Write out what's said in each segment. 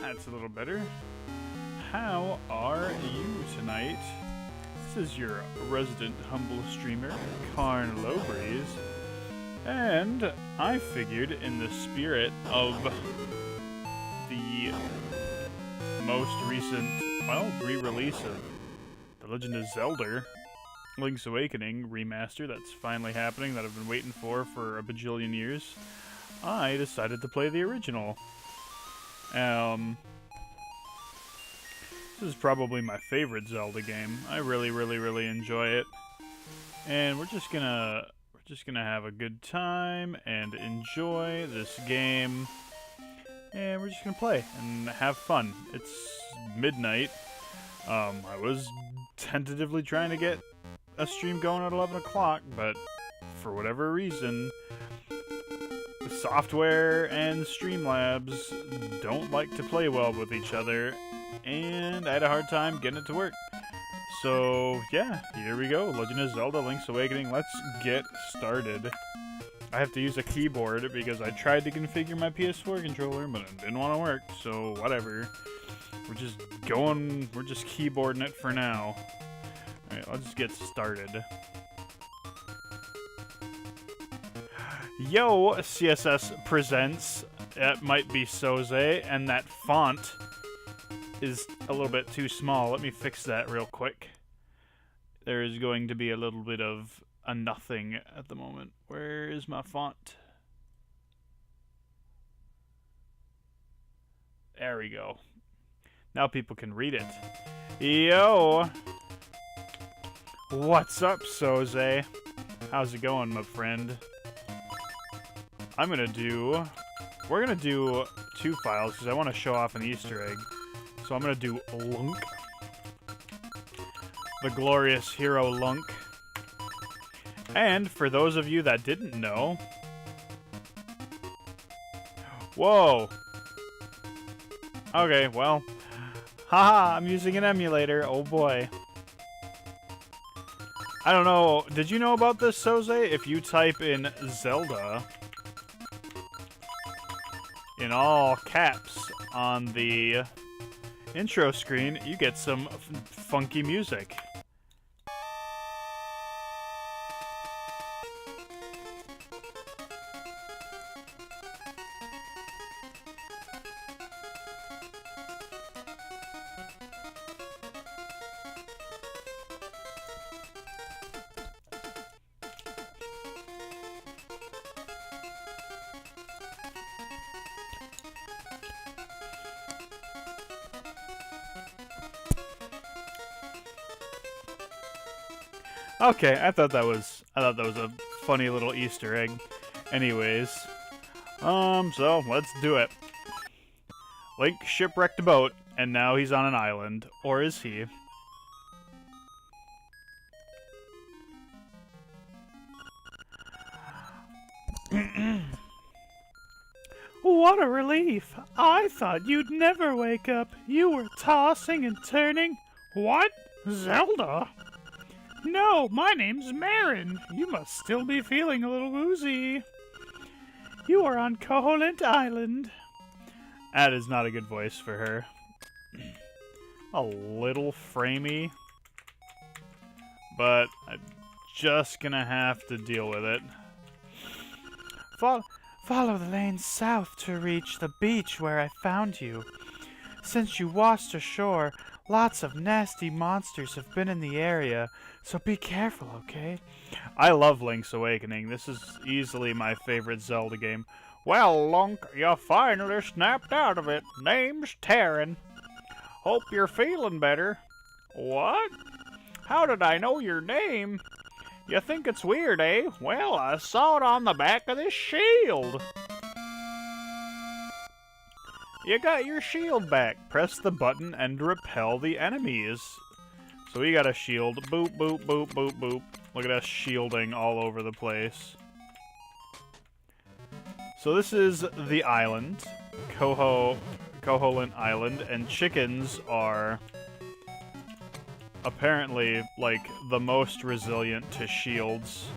That's a little better. How are you tonight? This is your resident humble streamer, Karn Lowbreeze, and I figured in the spirit of the most recent, well, re-release of The Legend of Zelda, Link's Awakening remaster that's finally happening, that I've been waiting for a bajillion years, I decided to play the original. This is probably my favorite Zelda game. I really enjoy it. And we're just gonna have a good time and enjoy this game. And we're just gonna play and have fun. It's midnight. I was tentatively trying to get a stream going at 11 o'clock, but for whatever reason, the software and Streamlabs don't like to play well with each other, and I had a hard time getting it to work. So, yeah, here we go. Legend of Zelda Link's Awakening. Let's get started. I have to use a keyboard because I tried to configure my PS4 controller, but it didn't want to work, so whatever. We're just keyboarding it for now. Alright, let's get started. Yo, CSS presents. That might be Soze, and that font is a little bit too small. Let me fix that real quick. There is going to be a little bit of a nothing at the moment. Where is my font? There we go. Now people can read it. Yo! What's up, Soze? How's it going, my friend? We're gonna do two files because I want to show off an Easter egg. So I'm gonna do Lunk. The glorious hero Lunk. And for those of you that didn't know... Whoa! Okay, well... Haha, I'm using an emulator, oh boy. I don't know, did you know about this, Soze? If you type in Zelda in all caps on the intro screen, you get some funky music. Okay, I thought that was a funny little Easter egg. Anyways, so let's do it. Link shipwrecked a boat, and now he's on an island. Or is he? What a relief! I thought you'd never wake up. You were tossing and turning. What? Zelda? No, my name's Marin. You must still be feeling a little woozy. You are on Koholint Island. That is not a good voice for her. A little framey. But I'm just gonna have to deal with it. Follow the lane south to reach the beach where I found you. Since you washed ashore, lots of nasty monsters have been in the area, so be careful, okay? I love Link's Awakening. This is easily my favorite Zelda game. Well, Lunk, you finally snapped out of it. Name's Taryn. Hope you're feeling better. What? How did I know your name? You think it's weird, eh? Well, I saw it on the back of this shield. You got your shield back. Press the button and repel the enemies. So we got a shield. Boop, boop, boop, boop, boop. Look at us shielding all over the place. So this is the island. Koholint Island. And chickens are apparently, like, the most resilient to shields.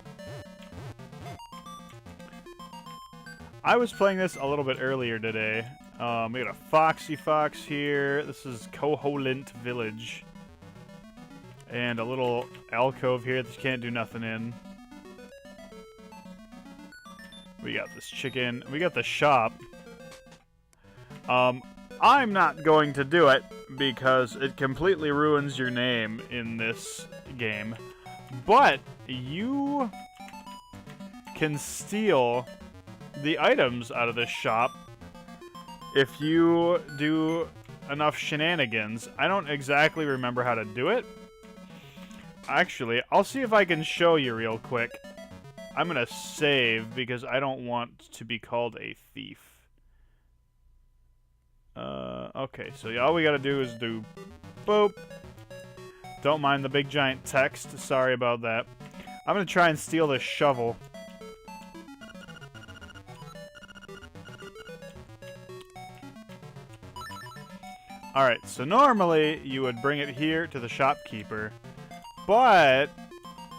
I was playing this a little bit earlier today. We got a Foxy Fox here. This is Koholint Village. And a little alcove here that you can't do nothing in. We got this chicken. We got the shop. I'm not going to do it because it completely ruins your name in this game. But you can steal the items out of this shop if you do enough shenanigans. I don't exactly remember how to do it. Actually, I'll see if I can show you real quick. I'm gonna save because I don't want to be called a thief. Okay, so all we gotta do is do boop. Don't mind the big giant text. Sorry about that. I'm gonna try and steal this shovel. Alright, so normally you would bring it here to the shopkeeper. But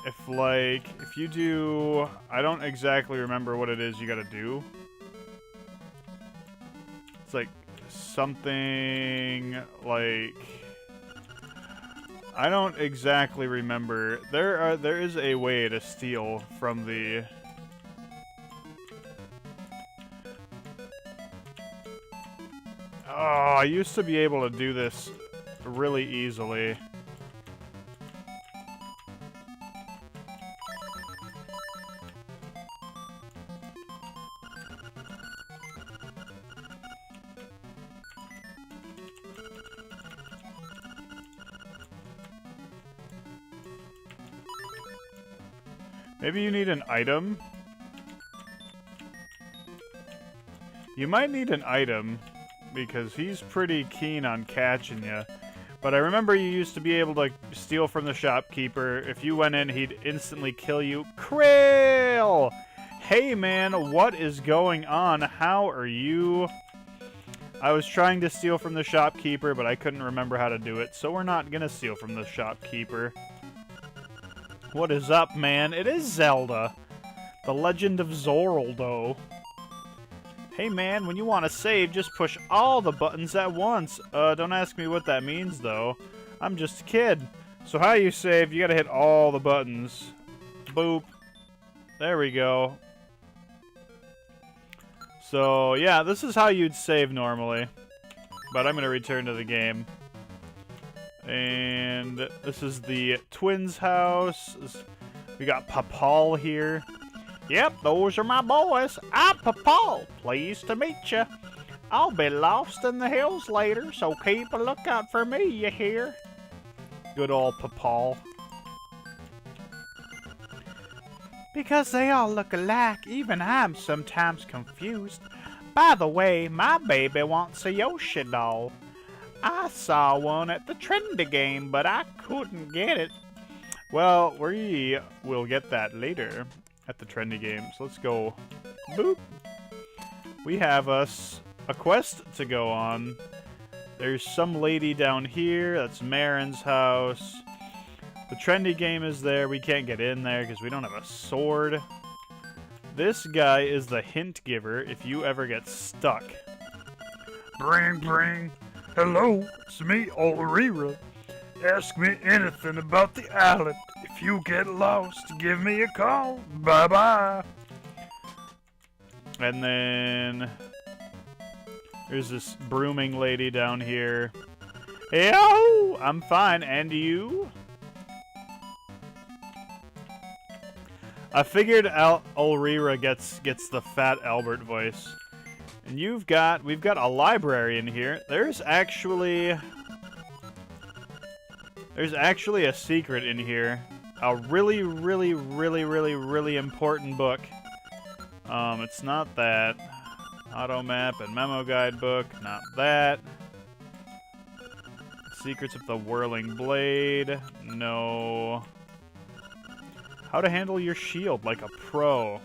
if you do, I don't exactly remember what it is you gotta do. It's like something like, I don't exactly remember. There is a way to steal from the I used to be able to do this really easily. Maybe you need an item? You might need an item, because he's pretty keen on catching you. But I remember you used to be able to steal from the shopkeeper. If you went in, he'd instantly kill you. Krill! Hey man, what is going on? How are you? I was trying to steal from the shopkeeper, but I couldn't remember how to do it, so we're not gonna steal from the shopkeeper. What is up, man? It is Zelda. The Legend of Zoraldo. Hey man, when you want to save, just push all the buttons at once. Don't ask me what that means, though. I'm just a kid. So how you save, you gotta hit all the buttons. Boop. There we go. So, yeah, this is how you'd save normally. But I'm gonna return to the game. And this is the twins' house. We got Papal here. Yep, those are my boys. I'm Papal. Pleased to meet you. I'll be lost in the hills later, so keep a lookout for me, you hear? Good old Papal. Because they all look alike, even I'm sometimes confused. By the way, my baby wants a Yoshi doll. I saw one at the Trendy game, but I couldn't get it. Well, we will get that later at the Trendy games. Let's go. Boop. We have us a quest to go on. There's some lady down here. That's Marin's house. The Trendy game is there. We can't get in there because we don't have a sword. This guy is the hint giver if you ever get stuck. Bring, bring. Hello, it's me, Ulrira. Ask me anything about the island. If you get lost, give me a call. Bye-bye. And then there's this brooming lady down here. Yo, I'm fine, and you? I figured Ulrira gets the fat Albert voice. And we've got a library in here. There's actually a secret in here. A really, really, really, really, really important book. It's not that. Auto map and memo guide book. Not that. Secrets of the Whirling Blade. No. How to handle your shield like a pro.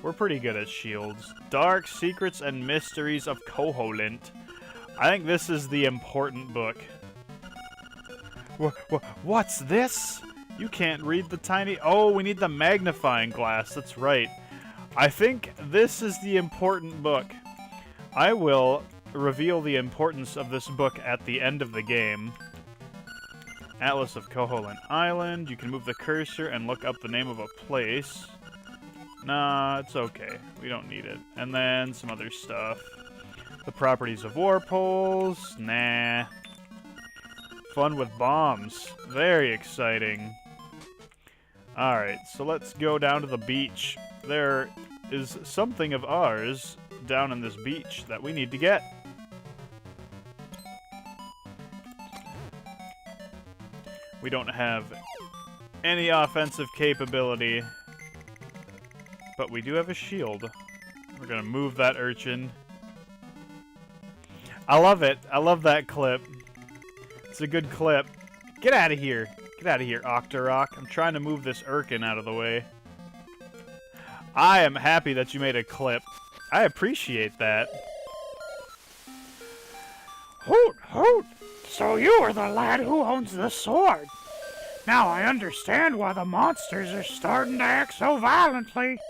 We're pretty good at shields. Dark Secrets and Mysteries of Koholint. I think this is the important book. What's this? You can't read the tiny... Oh, we need the magnifying glass. That's right. I think this is the important book. I will reveal the importance of this book at the end of the game. Atlas of Koholint Island. You can move the cursor and look up the name of a place. Nah, it's okay. We don't need it. And then some other stuff. The properties of warpoles. Nah. Fun with bombs. Very exciting. Alright, so let's go down to the beach. There is something of ours down in this beach that we need to get. We don't have any offensive capability, but we do have a shield. We're gonna move that urchin. I love it. I love that clip. It's a good clip. Get out of here. Get out of here, Octorok. I'm trying to move this Urkin out of the way. I am happy that you made a clip. I appreciate that. Hoot, hoot! So you are the lad who owns the sword. Now I understand why the monsters are starting to act so violently.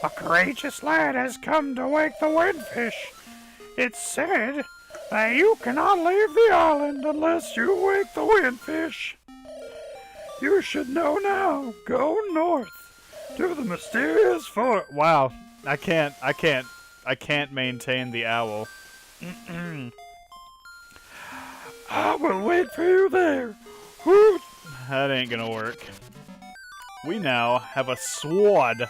A courageous lad has come to wake the windfish. It's said that you cannot leave the island unless you wake the windfish. You should know now. Go north to the mysterious forest. Wow, I can't maintain the owl. I will wait for you there. Hoot! That ain't gonna work. We now have a sword.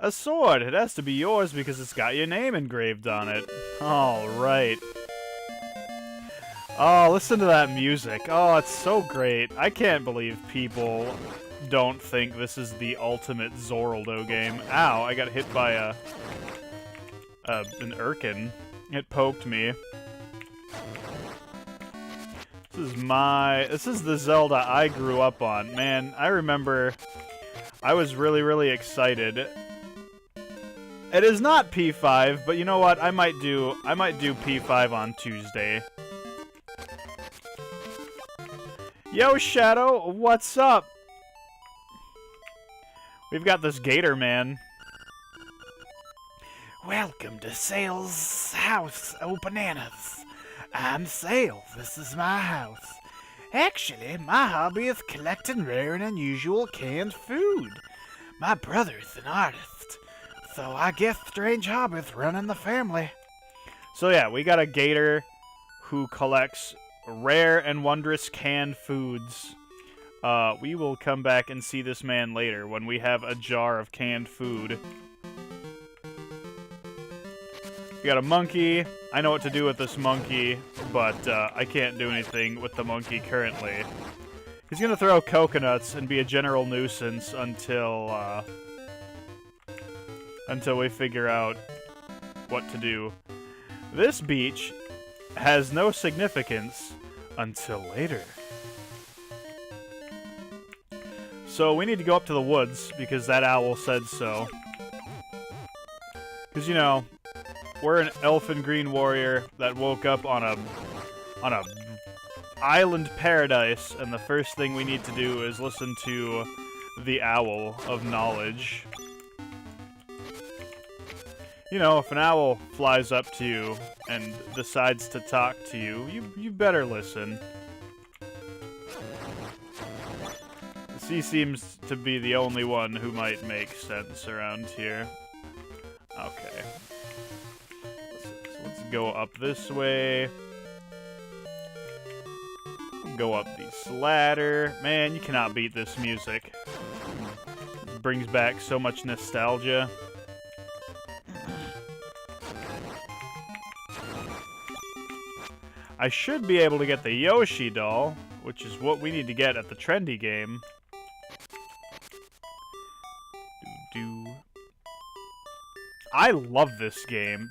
A sword. It has to be yours because it's got your name engraved on it. All right. Oh, listen to that music. Oh, it's so great. I can't believe people don't think this is the ultimate Zoraldo game. Ow, I got hit by an Urkin. It poked me. This is the Zelda I grew up on. Man, I remember I was really, really excited. It is not P5, but you know what? I might do P5 on Tuesday. Yo, Shadow, what's up? We've got this gator man. Welcome to Sale's house, oh bananas. I'm Sale, this is my house. Actually, my hobby is collecting rare and unusual canned food. My brother's an artist, so I guess strange hobbies running the family. So yeah, we got a gator who collects rare and wondrous canned foods. We will come back and see this man later when we have a jar of canned food. We got a monkey. I know what to do with this monkey, but I can't do anything with the monkey currently. He's gonna throw coconuts and be a general nuisance until we figure out what to do. This beach has no significance until later. So we need to go up to the woods because that owl said so. Because, you know, we're an elfin green warrior that woke up on a island paradise, and the first thing we need to do is listen to the owl of knowledge. You know, if an owl flies up to you and decides to talk to you, you better listen. He seems to be the only one who might make sense around here. Okay. So let's go up this way. Go up this ladder. Man, you cannot beat this music. It brings back so much nostalgia. I should be able to get the Yoshi doll, which is what we need to get at the trendy game. I love this game.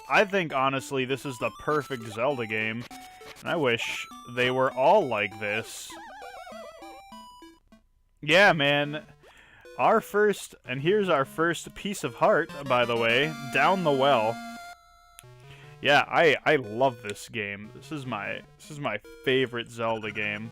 I think, honestly, this is the perfect Zelda game. And I wish they were all like this. Yeah, man. Here's our first piece of heart, by the way. Down the well. Yeah, I love this game. This is my favorite Zelda game.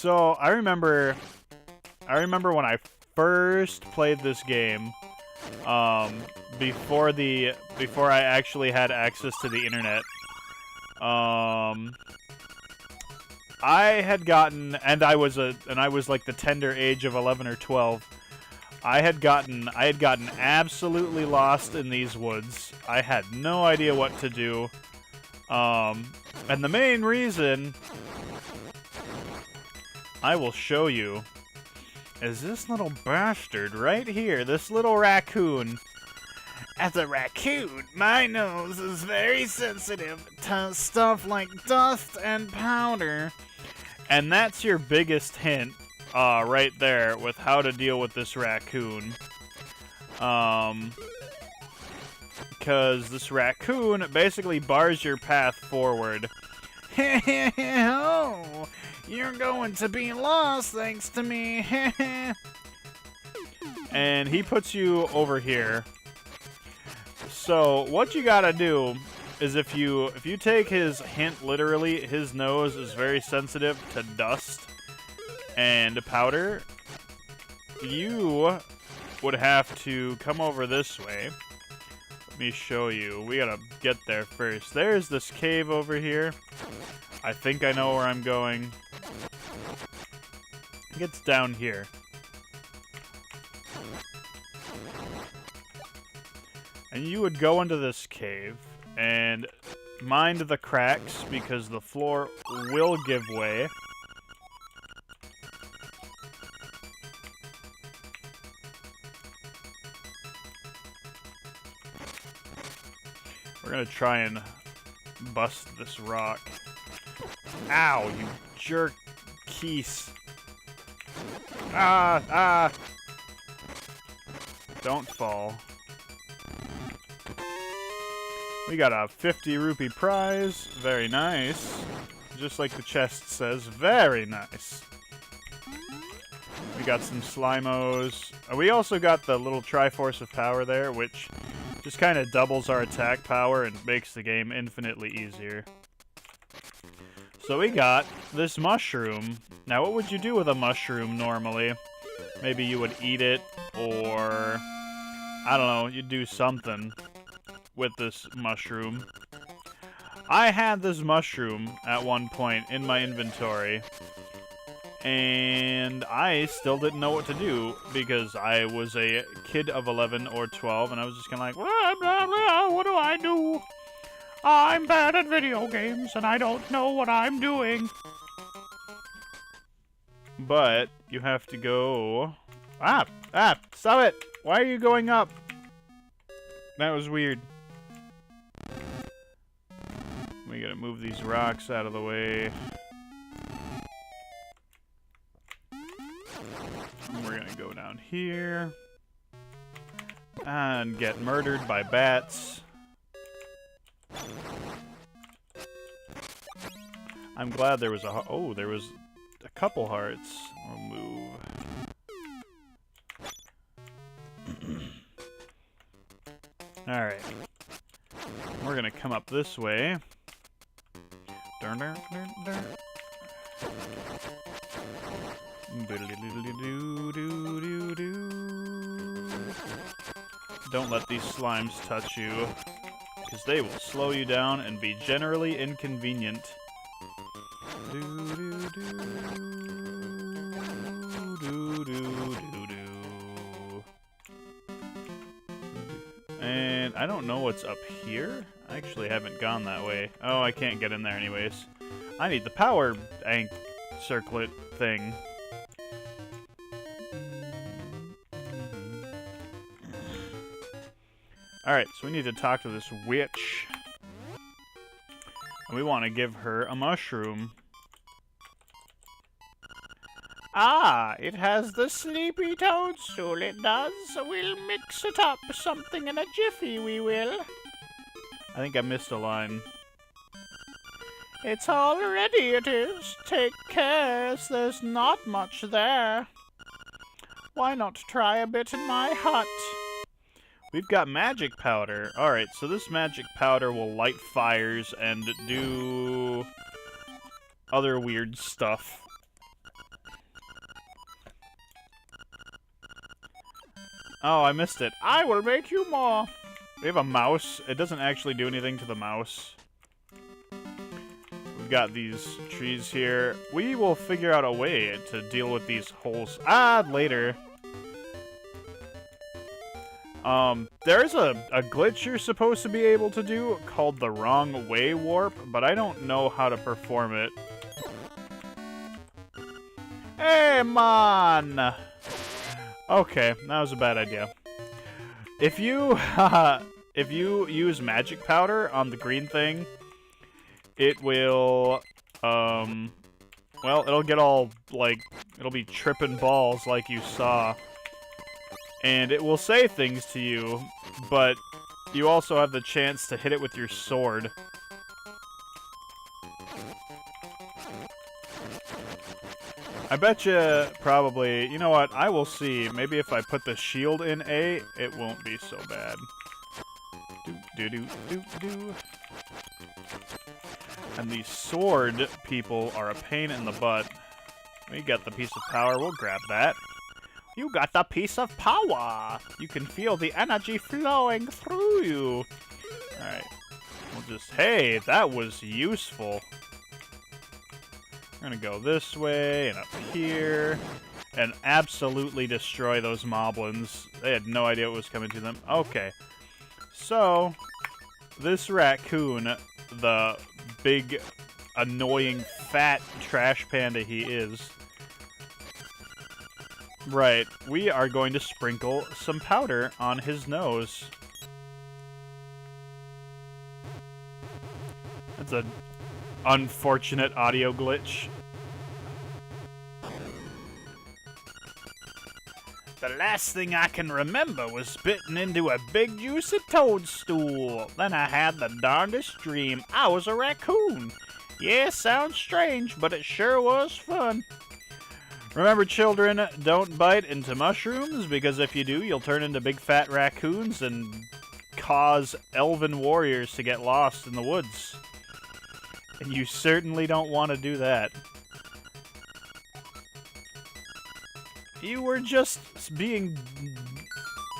So I remember when I first played this game, before I actually had access to the internet. I had gotten, and I was like the tender age of 11 or 12. I had gotten absolutely lost in these woods. I had no idea what to do. And the main reason I will show you is this little bastard right here, this little raccoon. As a raccoon, my nose is very sensitive to stuff like dust and powder. And that's your biggest hint, right there, with how to deal with this raccoon. Because this raccoon basically bars your path forward. Oh, you're going to be lost thanks to me. And he puts you over here. So what you gotta do is if you take his hint literally, his nose is very sensitive to dust and powder. You would have to come over this way. Let me show you. We gotta get there first. There's this cave over here. I think I know where I'm going. I think it's down here. And you would go into this cave and mind the cracks because the floor will give way. We're gonna try and bust this rock. Ow, you jerk keese. Ah! Don't fall. We got a 50 rupee prize. Very nice. Just like the chest says, very nice. We got some Slimos. We also got the little Triforce of Power there, which just kind of doubles our attack power and makes the game infinitely easier. So we got this mushroom. Now, what would you do with a mushroom normally? Maybe you would eat it, or I don't know, you'd do something with this mushroom. I had this mushroom at one point in my inventory, and I still didn't know what to do because I was a kid of 11 or 12, and I was just kind of like, blah, blah, blah, what do I do? I'm bad at video games, and I don't know what I'm doing. But you have to go... Stop it! Why are you going up? That was weird. We gotta move these rocks out of the way. And we're gonna go down here. And get murdered by bats. I'm glad there was a... Oh, there was a couple hearts. I'll move. Alright. We're gonna come up this way. Don't let these slimes touch you, because they will slow you down and be generally inconvenient. And I don't know what's up here. I actually haven't gone that way. Oh, I can't get in there anyways. I need the power circlet thing. Alright, so we need to talk to this witch. And we want to give her a mushroom. Ah, it has the sleepy toadstool, it does. We'll mix it up. Something in a jiffy, we will. I think I missed a line. It's all ready, it is. Take care, there's not much there. Why not try a bit in my hut? We've got magic powder. Alright, so this magic powder will light fires and do other weird stuff. Oh, I missed it. I will make you more. We have a mouse. It doesn't actually do anything to the mouse. We've got these trees here. We will figure out a way to deal with these holes. Later. There's a glitch you're supposed to be able to do called the wrong way warp, but I don't know how to perform it. Hey, man! Okay, that was a bad idea. If you use magic powder on the green thing, it will, well, it'll get all, like, it'll be tripping balls like you saw. And it will say things to you, but you also have the chance to hit it with your sword. I bet you probably, you know what, I will see. Maybe if I put the shield in A, it won't be so bad. Do. And these sword people are a pain in the butt. We got the piece of power, we'll grab that. You got the piece of power! You can feel the energy flowing through you. Alright. We'll just... Hey, that was useful. We're gonna go this way and up here. And absolutely destroy those moblins. They had no idea what was coming to them. Okay. So, this raccoon, the big, annoying, fat trash panda he is... Right, we are going to sprinkle some powder on his nose. That's an unfortunate audio glitch. The last thing I can remember was spitting into a big juicy toadstool. Then I had the darndest dream I was a raccoon. Yeah, sounds strange, but it sure was fun. Remember, children, don't bite into mushrooms, because if you do, you'll turn into big fat raccoons and cause elven warriors to get lost in the woods. And you certainly don't want to do that. You were just being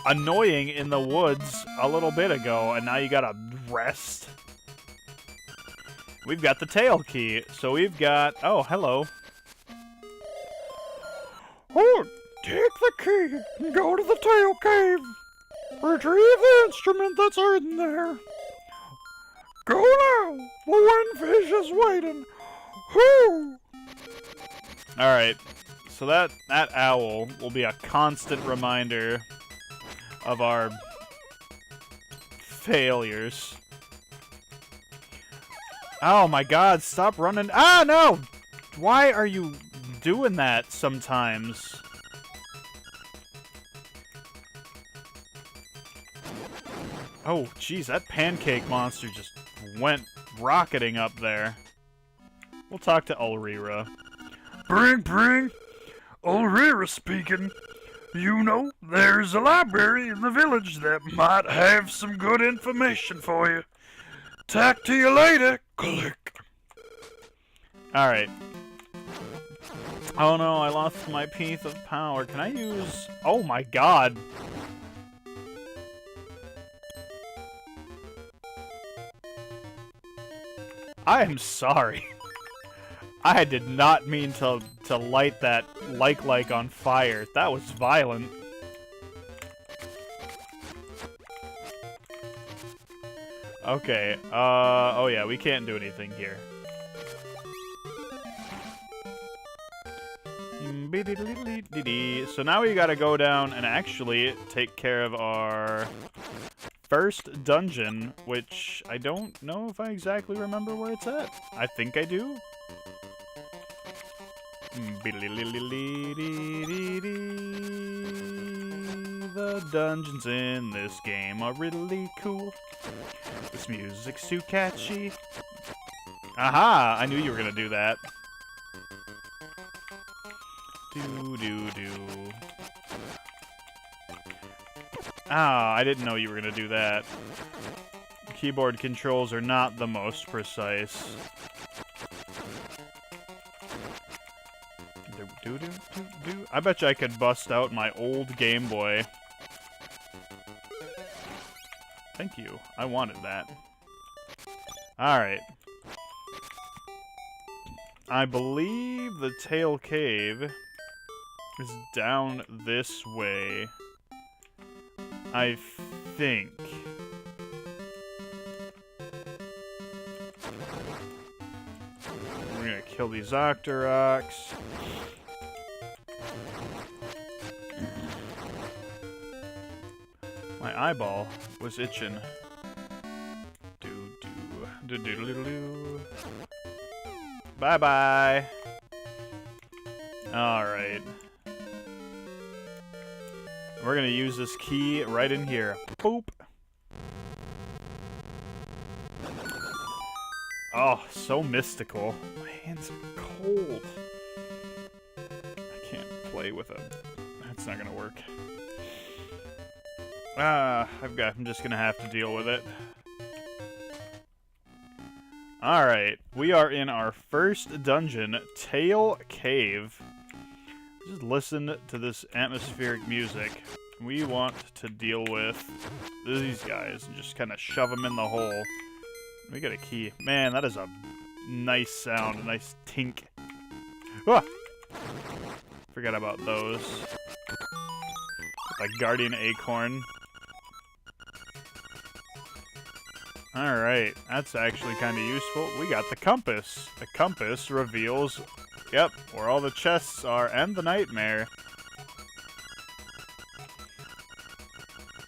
annoying in the woods a little bit ago, and now you gotta rest. We've got the tail key, so we've got... Oh, hello. Oh, take the key and go to the tail cave. Retrieve the instrument that's hidden there. Go now. The windfish is waiting. Whoo! Alright, so that owl will be a constant reminder of our failures. Oh my god, stop running. Ah, no! Why are you doing that sometimes? Oh, jeez, that pancake monster just went rocketing up there. We'll talk to Ulrira. Bring. Ulrira speaking. You know, there's a library in the village that might have some good information for you. Talk to you later. Click. Alright. Oh no, I lost my piece of power. Can I use... Oh my god. I am sorry. I did not mean to light that like on fire. That was violent. Okay, oh yeah, we can't do anything here. So now we gotta go down and actually take care of our first dungeon, which I don't know if I exactly remember where it's at. I think I do. The dungeons in this game are really cool. This music's too catchy. Aha! I knew you were gonna do that. Do. Ah, I didn't know you were gonna do that. Keyboard controls are not the most precise. Do. I bet you I could bust out my old Game Boy Thank you. I wanted that. Alright. I believe the Tail Cave is down this way. I think. We're gonna kill these Octoroks. My eyeball was itching. Do-do-do-do-do-do. Bye-bye. Alright. We're gonna use this key right in here. Boop. Oh, so mystical. My hands are cold. I can't play with it. That's not gonna work. I'm just gonna have to deal with it. Alright, we are in our first dungeon, Tail Cave. Just listen to this atmospheric music. We want to deal with these guys and just kind of shove them in the hole. We got a key. Man, that is a nice sound, a nice tink. Ah! Forgot about those. Like Guardian Acorn. Alright, that's actually kind of useful. We got the compass. The compass reveals, yep, where all the chests are and the nightmare.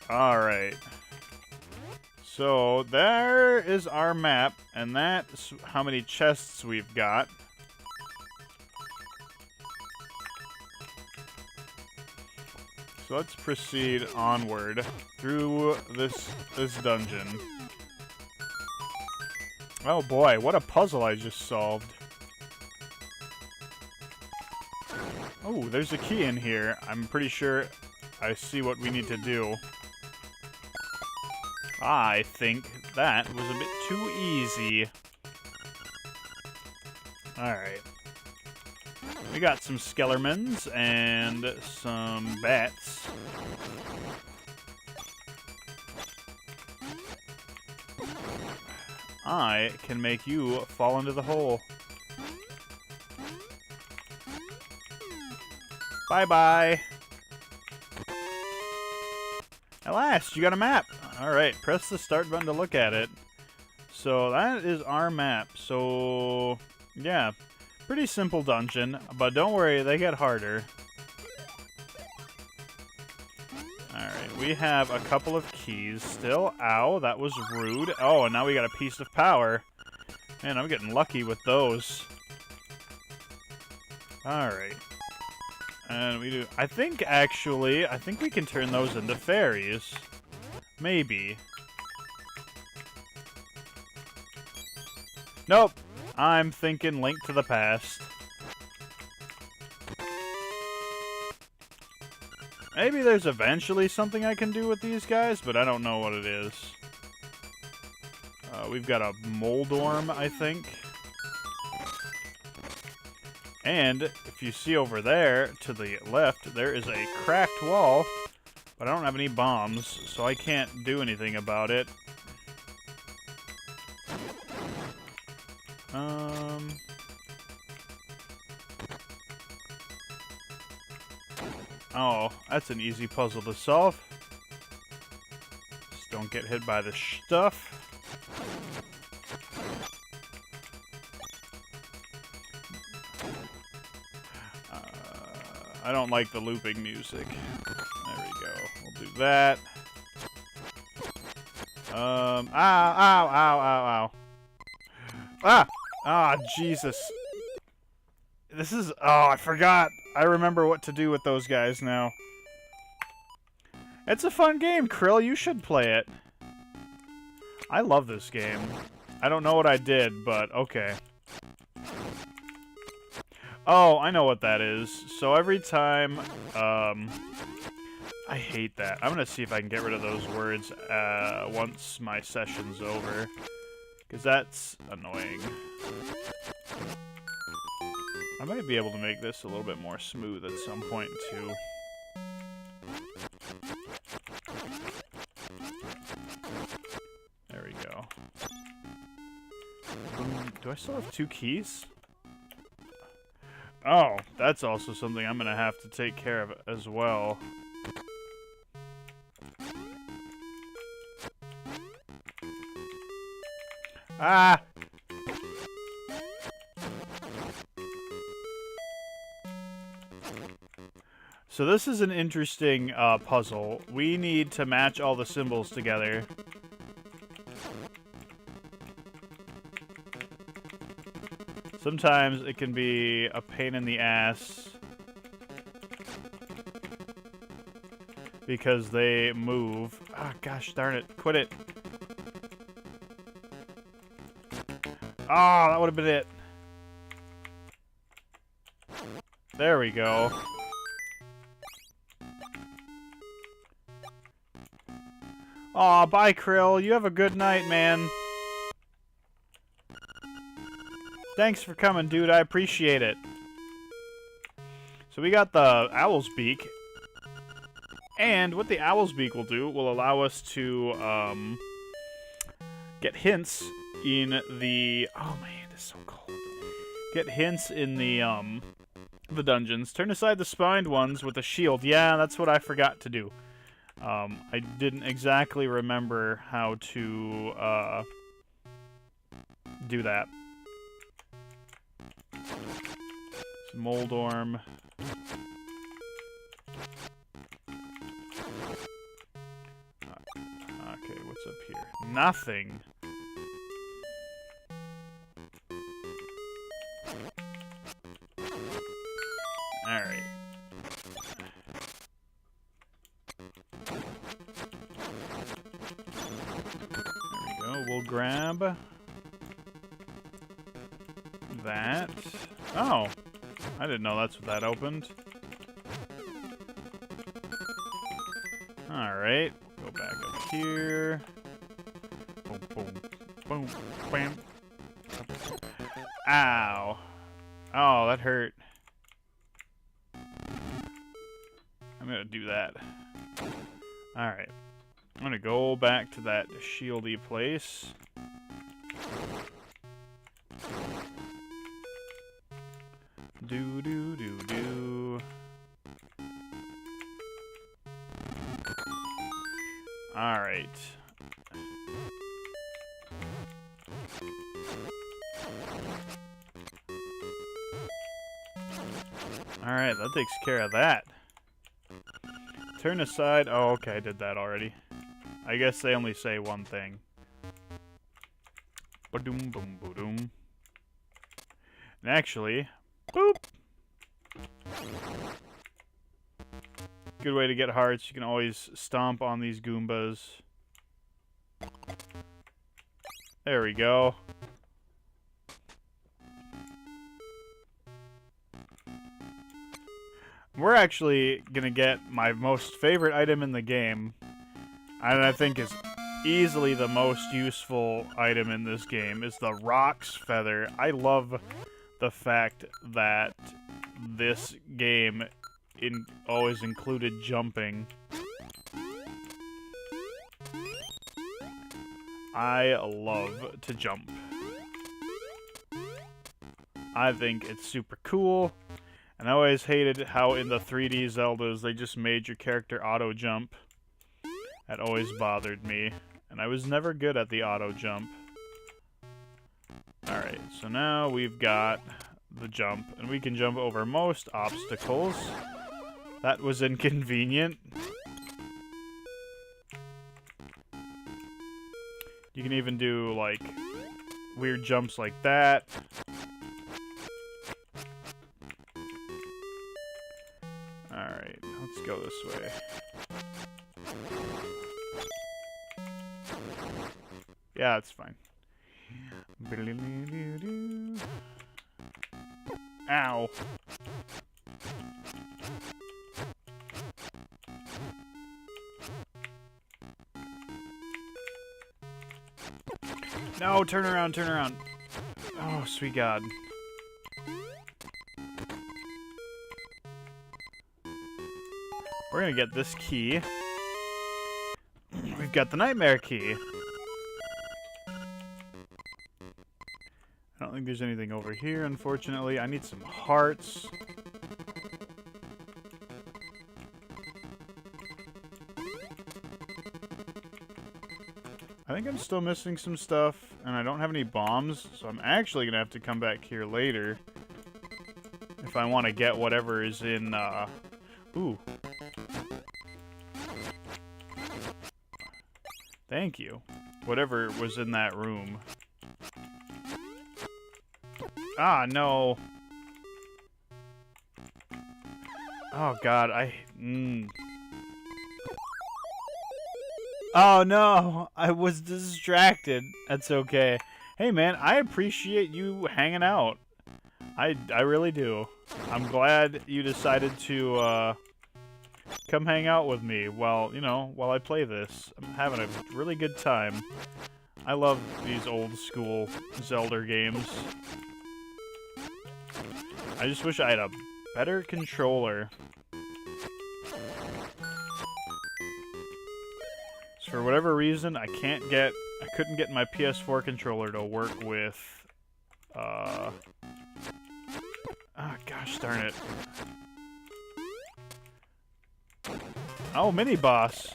Alright. So, there is our map, and that's how many chests we've got. So let's proceed onward through this dungeon. Oh boy, what a puzzle I just solved. Oh, there's a key in here. I'm pretty sure I see what we need to do. I think that was a bit too easy. Alright. We got some Skellermans and some bats. I can make you fall into the hole. Bye-bye. At last, you got a map. Alright, press the start button to look at it. So that is our map. So, yeah. Pretty simple dungeon, but don't worry, they get harder. Alright, we have a couple of keys still. Ow, that was rude. Oh, and now we got a piece of power. Man, I'm getting lucky with those. Alright. And we do... I think we can turn those into fairies. Maybe. Nope. I'm thinking Link to the Past. Maybe there's eventually something I can do with these guys, but I don't know what it is. We've got a Moldorm, I think. And if you see over there, to the left, there is a cracked wall, but I don't have any bombs, so I can't do anything about it. Oh, that's an easy puzzle to solve. Just don't get hit by the stuff. I don't like the looping music. There we go. We'll do that. Ow, ow, ow, ow, ow. Ah! Ah, Jesus. This is... Oh, I forgot. I remember what to do with those guys now. It's a fun game, Krill. You should play it. I love this game. I don't know what I did, but okay. Oh, I know what that is. So every time... I hate that. I'm gonna see if I can get rid of those words once my session's over. Because that's annoying. I might be able to make this a little bit more smooth at some point, too. Do I still have 2 keys? Oh, that's also something I'm gonna have to take care of as well. Ah! So this is an interesting puzzle. We need to match all the symbols together. Sometimes it can be a pain in the ass because they move. Ah, gosh darn it. Quit it. Ah, that would have been it. There we go. Aw, bye, Krill. You have a good night, man. Thanks for coming, dude. I appreciate it. So we got the Owl's Beak. And what the Owl's Beak will do will allow us to get hints in the... Oh, my hand is so cold. Get hints in the dungeons. Turn aside the spined ones with a shield. Yeah, that's what I forgot to do. I didn't exactly remember how to do that. Moldorm. Okay, what's up here? Nothing. Alright. There we go. We'll grab that. Oh. I didn't know that's what that opened. Alright. Go back up here. Boom, boom, boom, bam. Ow. Oh, that hurt. I'm gonna do that. Alright. I'm gonna go back to that shieldy place. Do do do do. All right. All right, that takes care of that. Turn aside. Oh, okay, I did that already. I guess they only say one thing. Ba-doom, boom, ba-doom. And actually, boop. Good way to get hearts. You can always stomp on these Goombas. There we go. We're actually gonna get my most favorite item in the game, and I think is easily the most useful item in this game, is the Rock's Feather. I love the fact that this game always included jumping. I love to jump. I think it's super cool. And I always hated how in the 3D Zeldas they just made your character auto-jump. That always bothered me. And I was never good at the auto-jump. Alright, so now we've got the jump. And we can jump over most obstacles. That was inconvenient. You can even do, like, weird jumps like that. Alright, let's go this way. Yeah, it's fine. Ow. No, turn around, turn around. Oh, sweet God. We're gonna get this key. We've got the nightmare key. I don't think there's anything over here, unfortunately. I need some hearts. I think I'm still missing some stuff, and I don't have any bombs, so I'm actually going to have to come back here later if I want to get whatever is in, Ooh. Thank you. Whatever was in that room. Ah, no. Oh, God, Oh, no. I was distracted. That's okay. Hey, man, I appreciate you hanging out. I really do. I'm glad you decided to, come hang out with me while I play this. I'm having a really good time. I love these old school Zelda games. I just wish I had a better controller. So for whatever reason, I couldn't get my PS4 controller to work with, oh, gosh darn it. Oh, mini boss.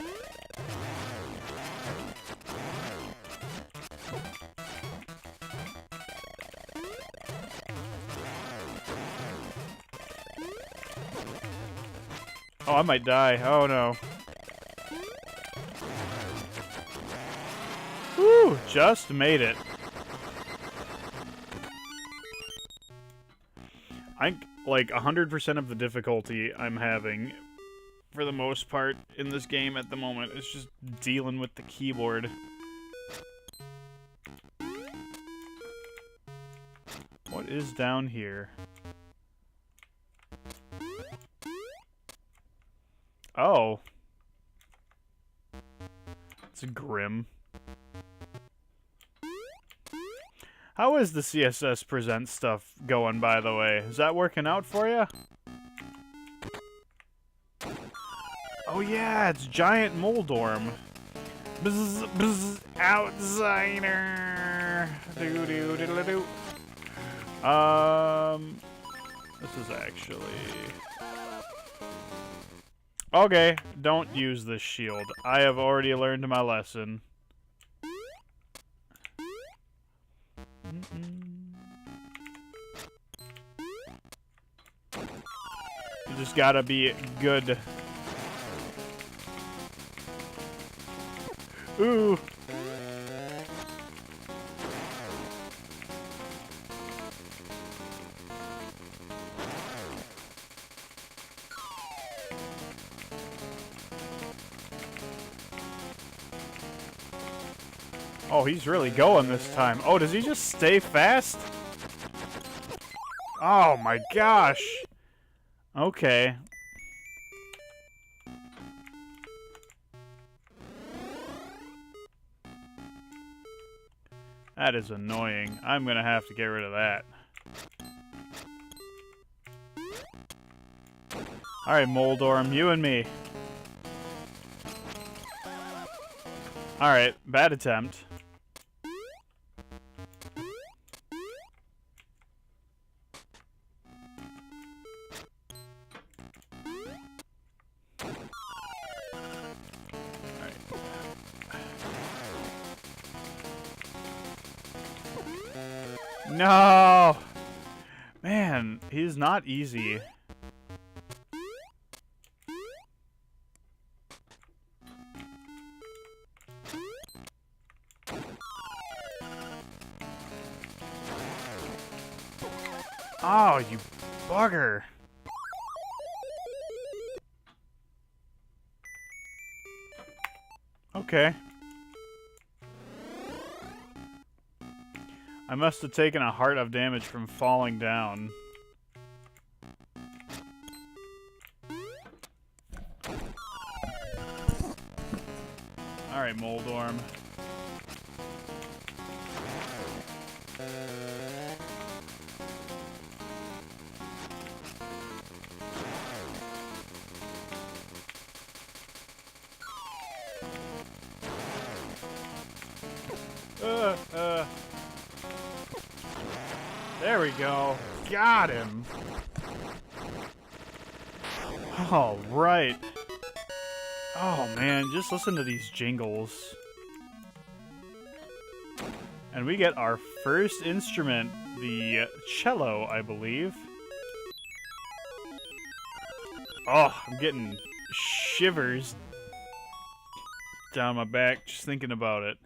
Oh, I might die. Oh, no. Woo! Just made it. Like 100% of the difficulty I'm having, for the most part, in this game at the moment, is just dealing with the keyboard. What is down here? Oh. It's grim. How is the CSS Present stuff going, by the way? Is that working out for you? Oh yeah, it's Giant Moldorm. Bzz, bzz, outsider. Doo doo diddle doo. This is actually... Okay, don't use this shield. I have already learned my lesson. You just gotta be good. Ooh. Oh, he's really going this time. Oh, does he just stay fast? Oh my gosh. Okay. That is annoying. I'm gonna have to get rid of that. Alright, Moldorm, you and me. Alright, bad attempt. No! Man, he's not easy. Oh, you bugger. Okay. I must have taken a heart of damage from falling down. Alright, Moldorm. There we go. Got him. All right. Oh, man, just listen to these jingles. And we get our first instrument, the cello, I believe. Oh, I'm getting shivers down my back just thinking about it.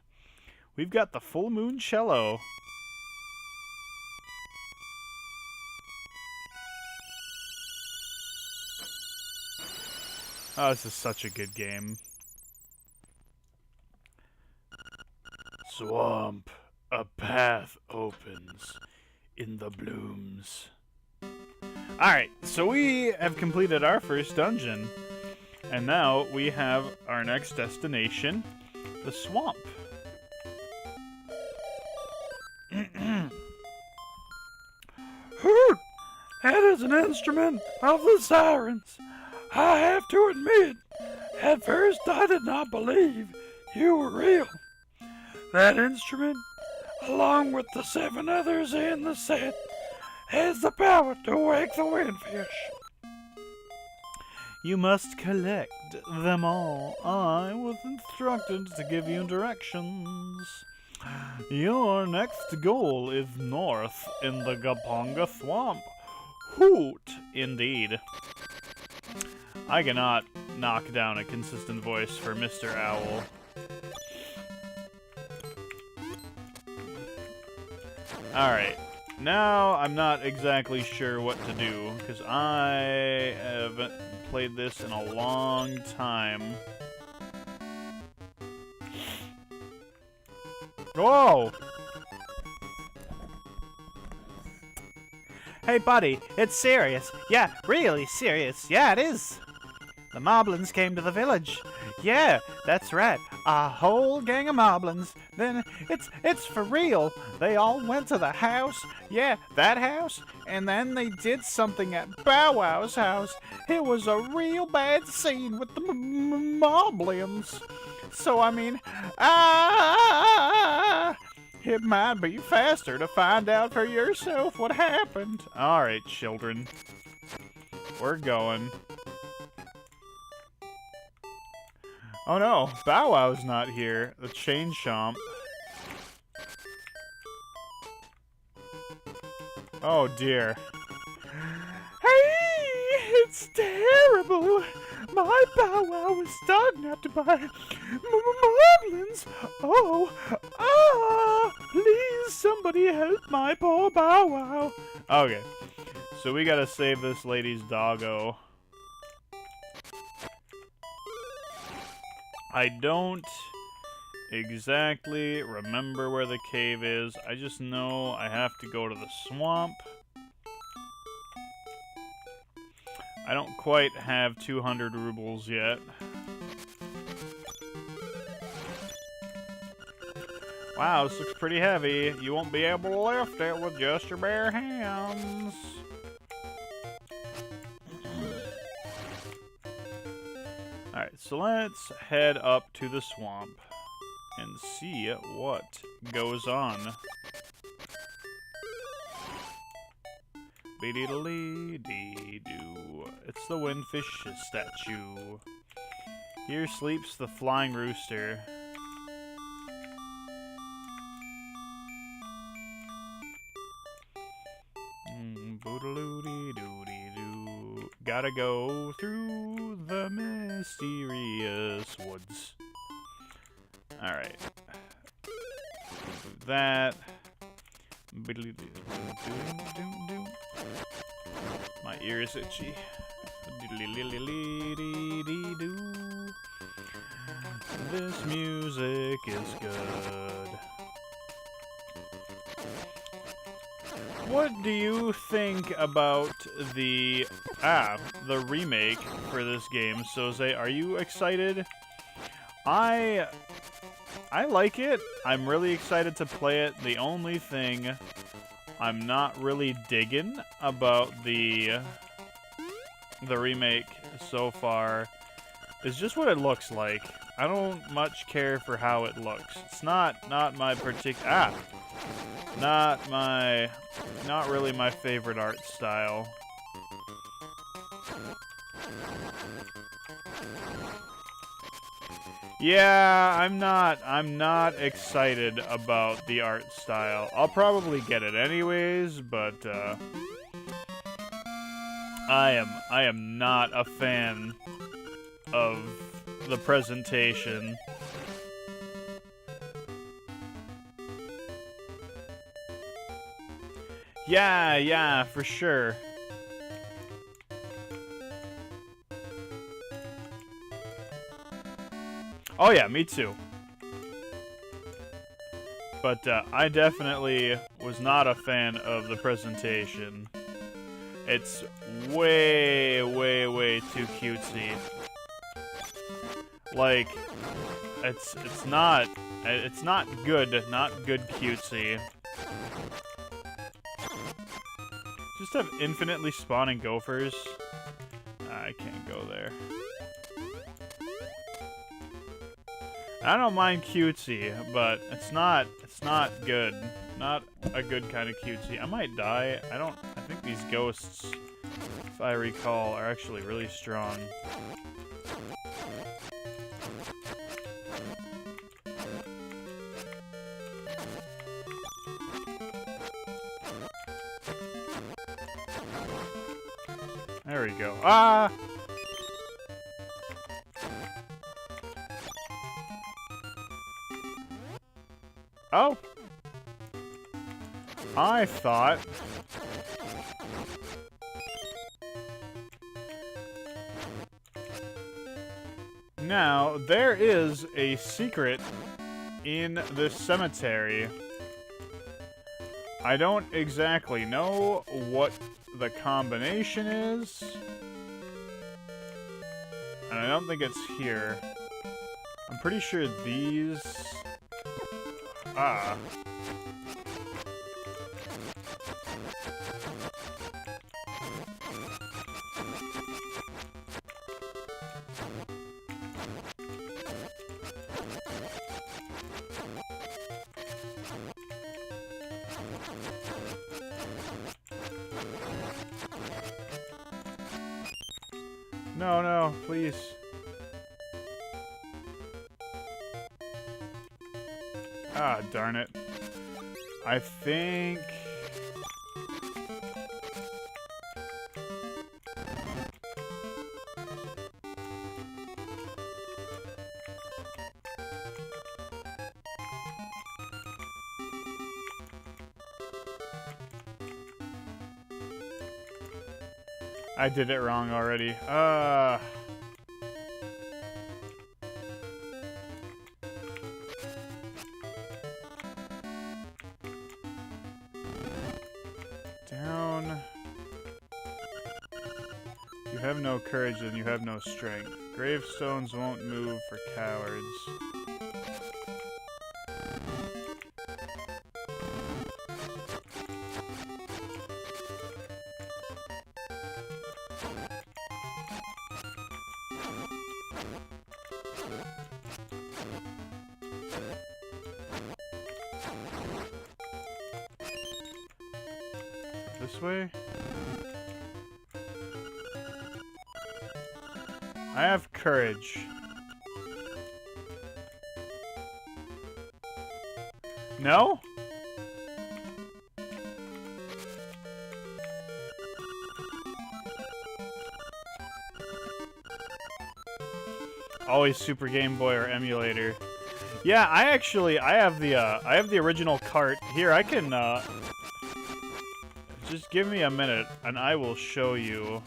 We've got the full moon cello. Oh, this is such a good game. Swamp, a path opens in the blooms. Alright, so we have completed our first dungeon. And now we have our next destination, the swamp. Hoot! That is an instrument of the sirens. I have to admit, at first I did not believe you were real. That instrument, along with the 7 others in the set, has the power to wake the windfish. You must collect them all. I was instructed to give you directions. Your next goal is north in the Gaponga Swamp. Hoot, indeed. I cannot knock down a consistent voice for Mr. Owl. Alright, now I'm not exactly sure what to do, because I haven't played this in a long time. Whoa! Hey, buddy, it's serious. Yeah, really serious. Yeah, it is. The Moblins came to the village. Yeah, that's right. A whole gang of Moblins. Then it's for real. They all went to the house. Yeah, that house. And then they did something at Bow Wow's house. It was a real bad scene with the Moblins. So, I mean, it might be faster to find out for yourself what happened. Alright, children. We're going. Oh no, Bow Wow's not here. The Chain Chomp. Oh dear. Hey, it's terrible. My Bow Wow was kidnapped by Moblins. Please somebody help my poor Bow Wow. Okay, so we gotta save this lady's doggo. I don't exactly remember where the cave is. I just know I have to go to the swamp. I don't quite have 200 rubles yet. Wow, this looks pretty heavy. You won't be able to lift it with just your bare hands. Alright, so let's head up to the swamp and see what goes on. Be-dee-dee-dee-doo. It's the windfish statue. Here sleeps the flying rooster. Boodaloo-dee-doo-dee-doo. Gotta go through the mysterious woods. Alright. That. My ear is itchy. This music is good. What do you think about the remake for this game, Soze? Are you excited? I like it. I'm really excited to play it. The only thing I'm not really digging about the remake so far is just what it looks like. I don't much care for how it looks. It's not my particular... Not really my favorite art style. Yeah, I'm not excited about the art style. I'll probably get it anyways, but I am not a fan of the presentation. Yeah, for sure. Oh yeah, me too. But I definitely was not a fan of the presentation. It's way too cutesy. Like, it's not good, not good cutesy. Just have infinitely spawning gophers. I can't go there. I don't mind cutesy, but it's not good. Not a good kind of cutesy. I might die. I think these ghosts, if I recall, are actually really strong. There we go. Ah! Oh! I thought... Now, there is a secret in this cemetery. I don't exactly know what the combination is. And I don't think it's here. I'm pretty sure these... Ah. No, please. Ah, darn it. I think... I did it wrong already. Down. You have no courage and you have no strength. Gravestones won't move for cowards. This way? I have courage. No? Always Super Game Boy or emulator. Yeah, I have the original cart. Here, I can just give me a minute and I will show you.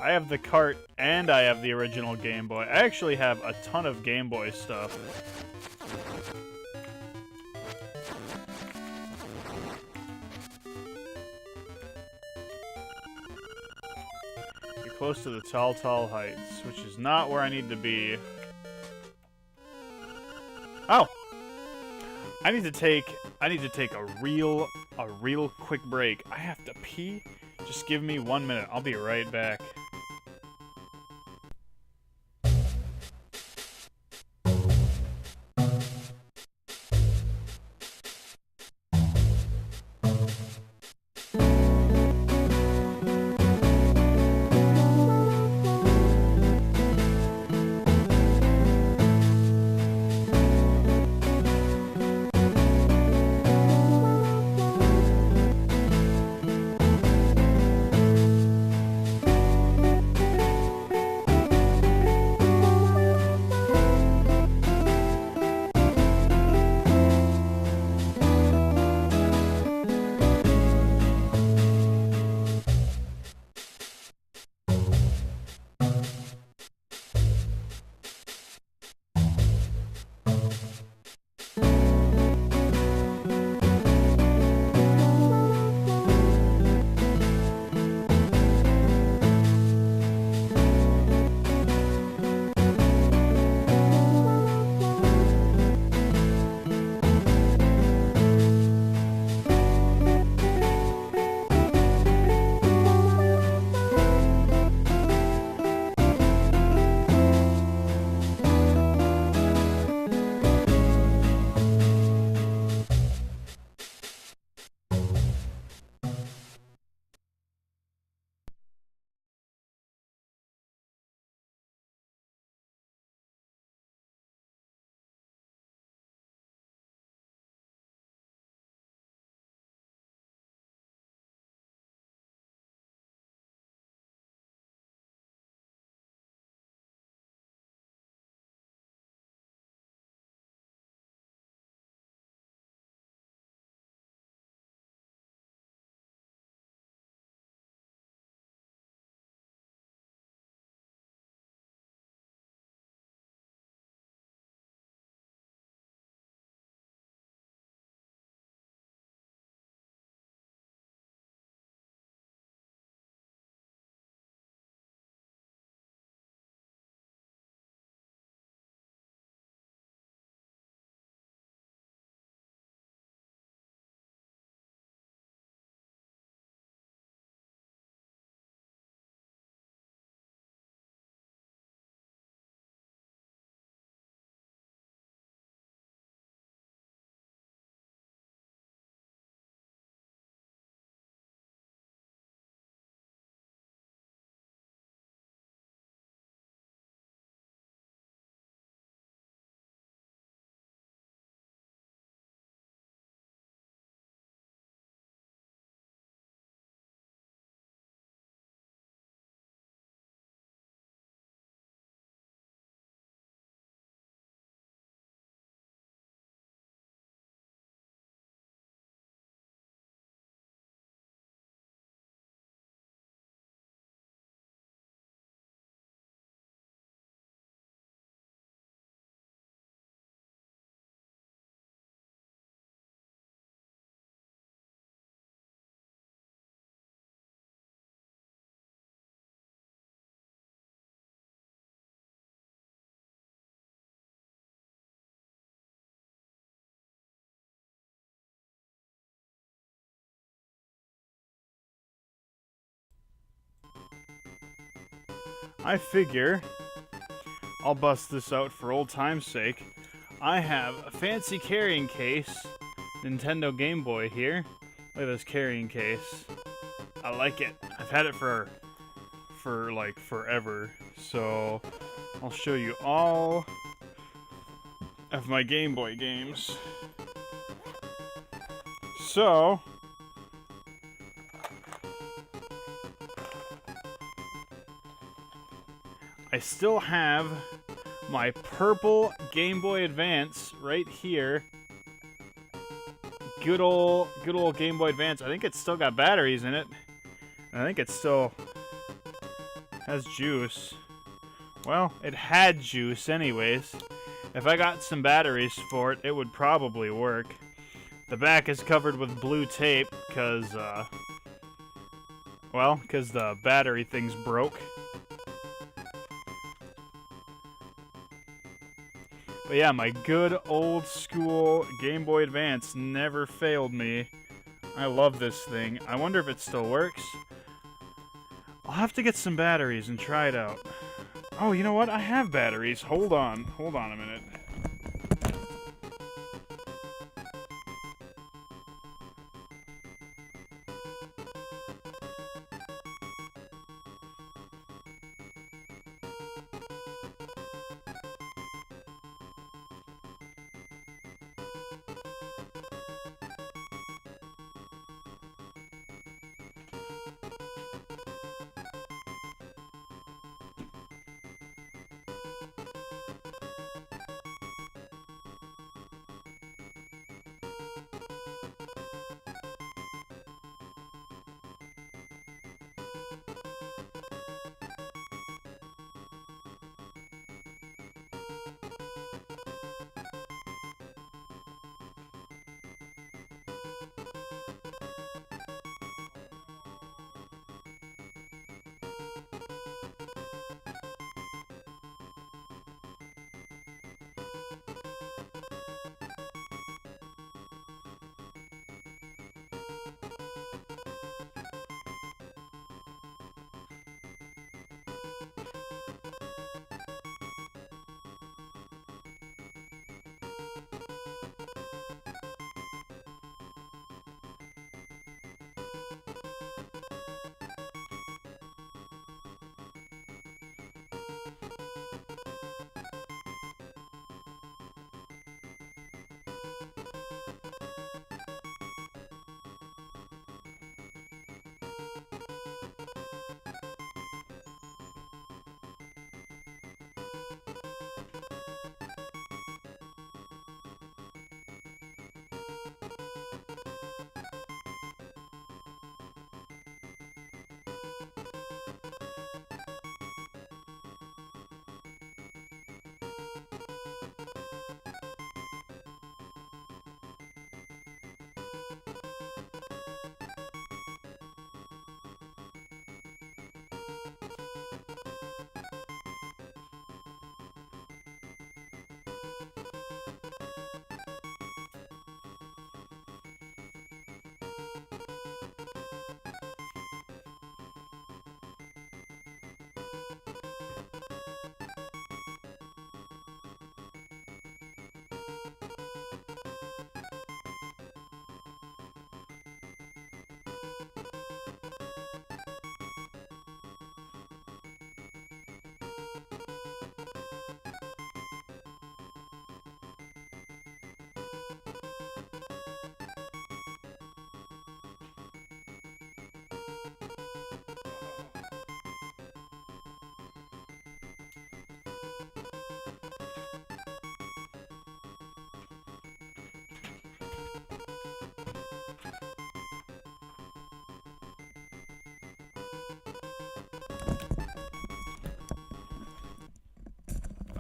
I have the cart and I have the original Game Boy. I actually have a ton of Game Boy stuff. You're close to the Tall Heights, which is not where I need to be. Oh! I need to take a real quick break. I have to pee. Just give me 1 minute. I'll be right back. I figure I'll bust this out for old time's sake. I have a fancy carrying case, Nintendo Game Boy here. Look at this carrying case. I like it. I've had it for like forever. So I'll show you all of my Game Boy games. So I still have my purple Game Boy Advance right here. Good old Game Boy Advance. I think it's still got batteries in it. I think it still has juice. Well, it had juice anyways. If I got some batteries for it, it would probably work. The back is covered with blue tape because the battery thing's broke. But yeah, my good old school Game Boy Advance never failed me. I love this thing. I wonder if it still works. I'll have to get some batteries and try it out. Oh, you know what? I have batteries. Hold on a minute.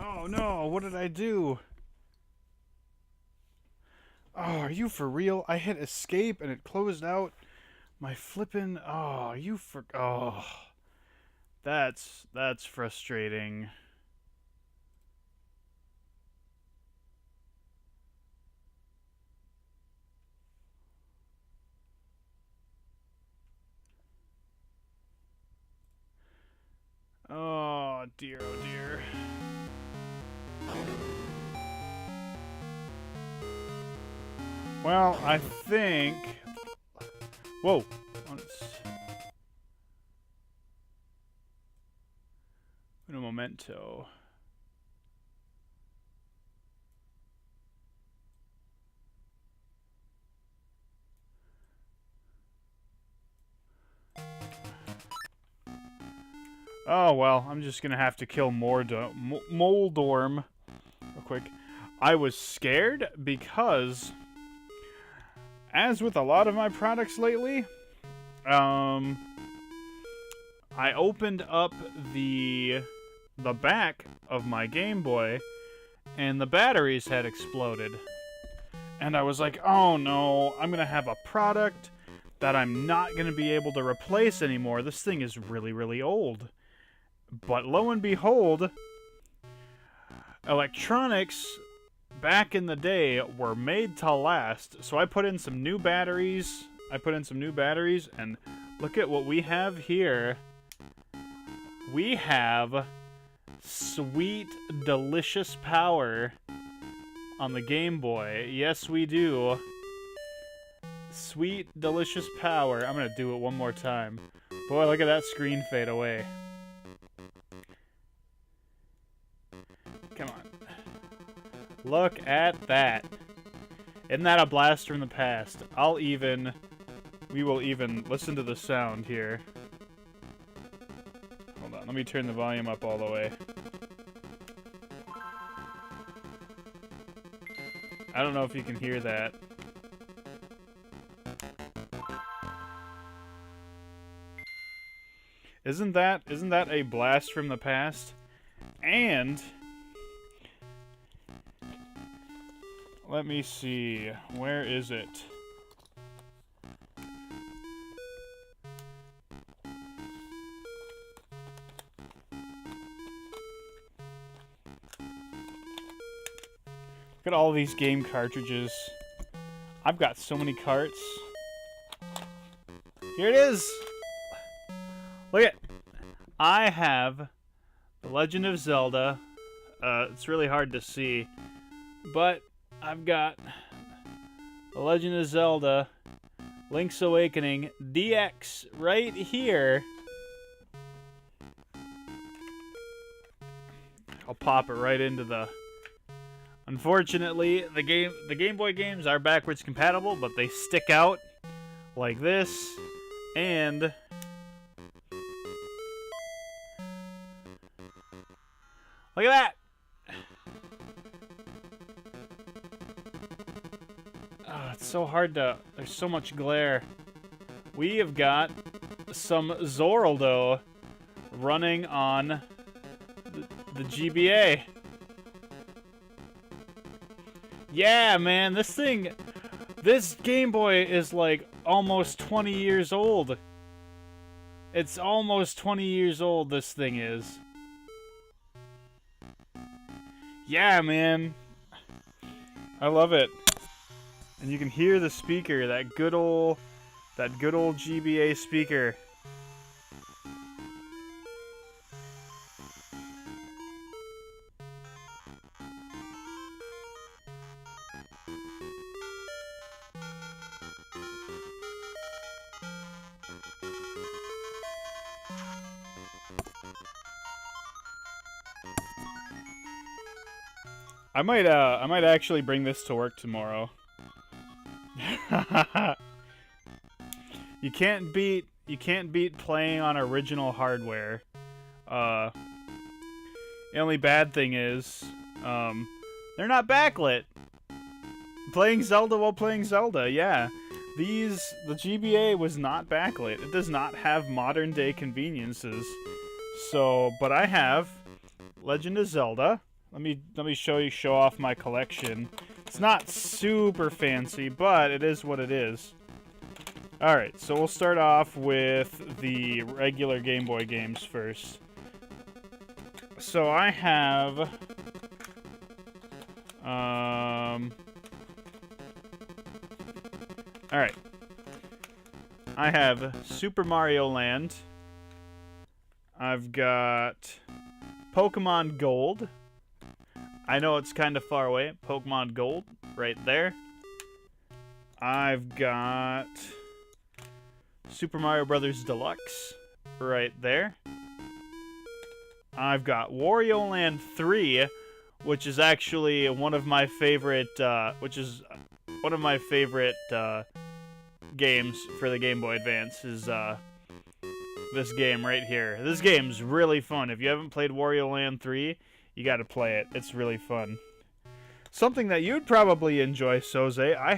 Oh no, what did I do? Oh, are you for real? I hit escape and it closed out my flippin'. Oh, you for. Oh. That's frustrating. Oh, dear, oh dear. Well, I think... Whoa. Un momento. Oh, well, I'm just gonna have to kill Moldorm real quick. I was scared because, as with a lot of my products lately, I opened up the back of my Game Boy, and the batteries had exploded. And I was like, oh no, I'm gonna have a product that I'm not gonna be able to replace anymore. This thing is really, really old. But lo and behold, electronics back in the day were made to last. So I put in some new batteries. And look at what we have here. We have sweet, delicious power on the Game Boy. Yes, we do. Sweet, delicious power. I'm gonna do it one more time. Boy, look at that screen fade away. Come on. Look at that. Isn't that a blast from the past? We will even listen to the sound here. Hold on, let me turn the volume up all the way. I don't know if you can hear that. Isn't that a blast from the past? And let me see. Where is it? Look at all these game cartridges. I've got so many carts. Here it is! Look at... I have The Legend of Zelda. It's really hard to see. But I've got The Legend of Zelda Link's Awakening DX right here. I'll pop it right into the... Unfortunately, the Game Boy games are backwards compatible, but they stick out like this, and look at that! Oh, it's so hard to... There's so much glare. We have got some Zoraldo running on the GBA. Yeah, man, this Game Boy is like almost 20 years old. It's almost 20 years old, this thing is. Yeah, man. I love it. And you can hear the speaker, that good old GBA speaker. I might actually bring this to work tomorrow. You can't beat playing on original hardware. The only bad thing is, they're not backlit. Playing Zelda while playing Zelda, yeah. The GBA was not backlit. It does not have modern day conveniences. So, but I have Legend of Zelda. Let me show off my collection. It's not super fancy, but it is what it is. Alright, so we'll start off with the regular Game Boy games first. So I have... Alright. I have Super Mario Land. I've got Pokemon Gold. I know it's kind of far away. Pokemon Gold, right there. I've got Super Mario Brothers Deluxe, right there. I've got Wario Land 3, which is actually one of my favorite, games for the Game Boy Advance, is, this game right here. This game's really fun. If you haven't played Wario Land 3, you gotta play it. It's really fun. Something that you'd probably enjoy, Soze, I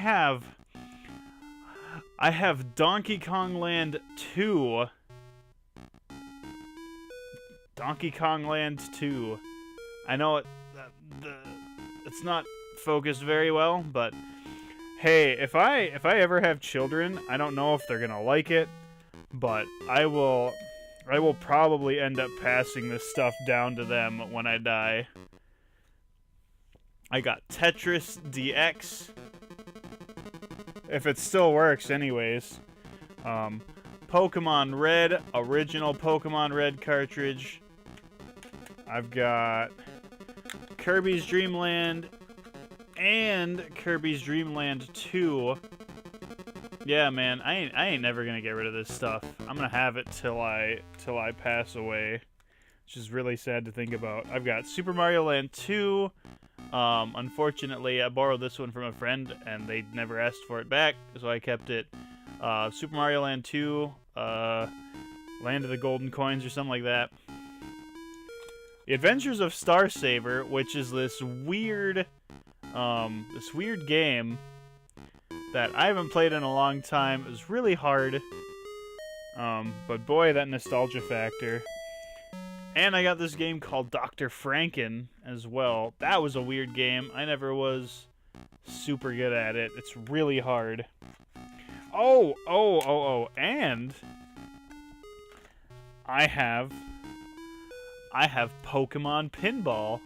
have Donkey Kong Land 2. Donkey Kong Land 2. I know it's not focused very well, but hey, if I ever have children, I don't know if they're gonna like it, but I will probably end up passing this stuff down to them when I die. I got Tetris DX. If it still works, anyways. Pokemon Red, original Pokemon Red cartridge. I've got Kirby's Dream Land and Kirby's Dream Land 2. Yeah, man, I ain't never gonna get rid of this stuff. I'm gonna have it till I pass away, which is really sad to think about. I've got Super Mario Land 2. Unfortunately, I borrowed this one from a friend, and they never asked for it back, so I kept it. Super Mario Land 2, Land of the Golden Coins, or something like that. The Adventures of Star Saver, which is this weird game that I haven't played in a long time. It was really hard, but boy, that nostalgia factor. And I got this game called Dr. Franken as well. That was a weird game. I never was super good at it. It's really hard. And I have Pokemon Pinball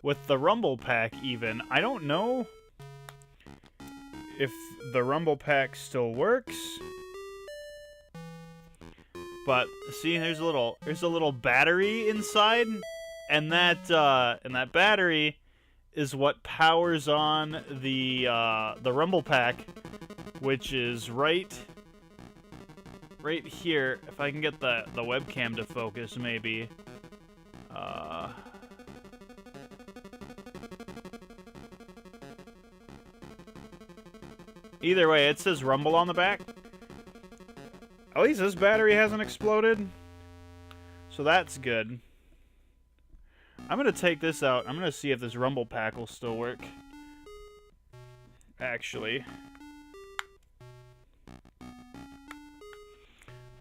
with the Rumble Pack even. I don't know if the Rumble Pack still works. But see, there's a little battery inside, and that battery is what powers on the Rumble Pack, which is right here. If I can get the webcam to focus, maybe. Either way, it says Rumble on the back. At least this battery hasn't exploded, so that's good. I'm gonna take this out. I'm gonna see if this Rumble Pack will still work. Actually,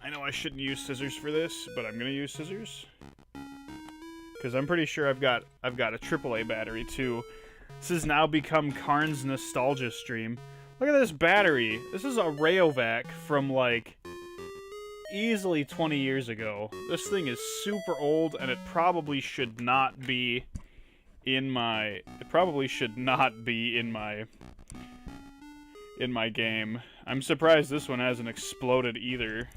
I know I shouldn't use scissors for this, but I'm gonna use scissors because I'm pretty sure I've got a AAA battery too. This has now become Karn's nostalgia stream. Look at this battery. This is a Rayovac from like easily 20 years ago. This thing is super old, and it probably should not be in my game. I'm surprised this one hasn't exploded either.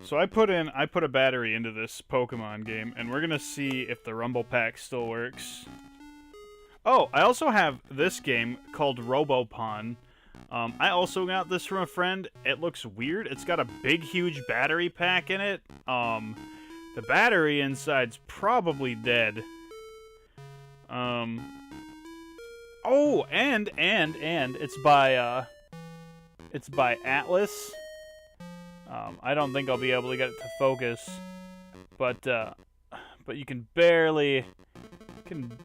So I put a battery into this Pokemon game, and we're gonna see if the Rumble Pack still works. Oh, I also have this game called Robopon. I also got this from a friend. It looks weird. It's got a big, huge battery pack in it. The battery inside's probably dead. Oh, and it's by Atlas. I don't think I'll be able to get it to focus, but you can barely,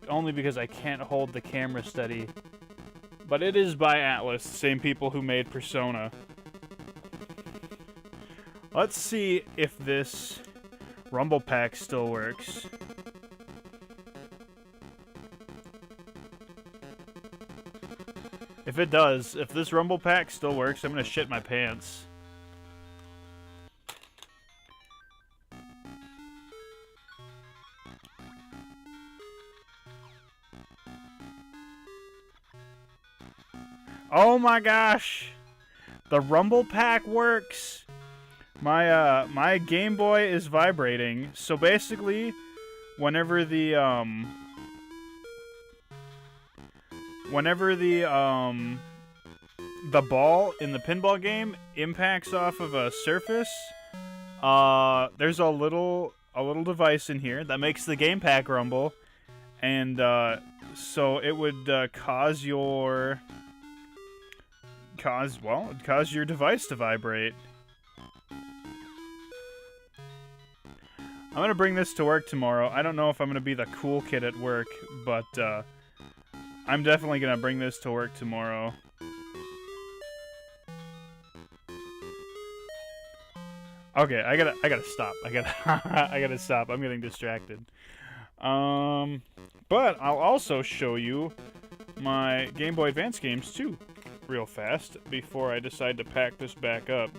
only because I can't hold the camera steady. But it is by Atlas, the same people who made Persona. Let's see if this Rumble Pack still works. If it does, if this Rumble Pack still works, I'm gonna shit my pants. Oh my gosh! The Rumble Pack works! My Game Boy is vibrating, so basically, whenever the ball in the pinball game impacts off of a surface, there's a little device in here that makes the game pack rumble, and so it would cause your device to vibrate. I'm gonna bring this to work tomorrow. I don't know if I'm gonna be the cool kid at work, but I'm definitely gonna bring this to work tomorrow. Okay, I gotta stop. I gotta stop. I'm getting distracted. But I'll also show you my Game Boy Advance games too, real fast, before I decide to pack this back up.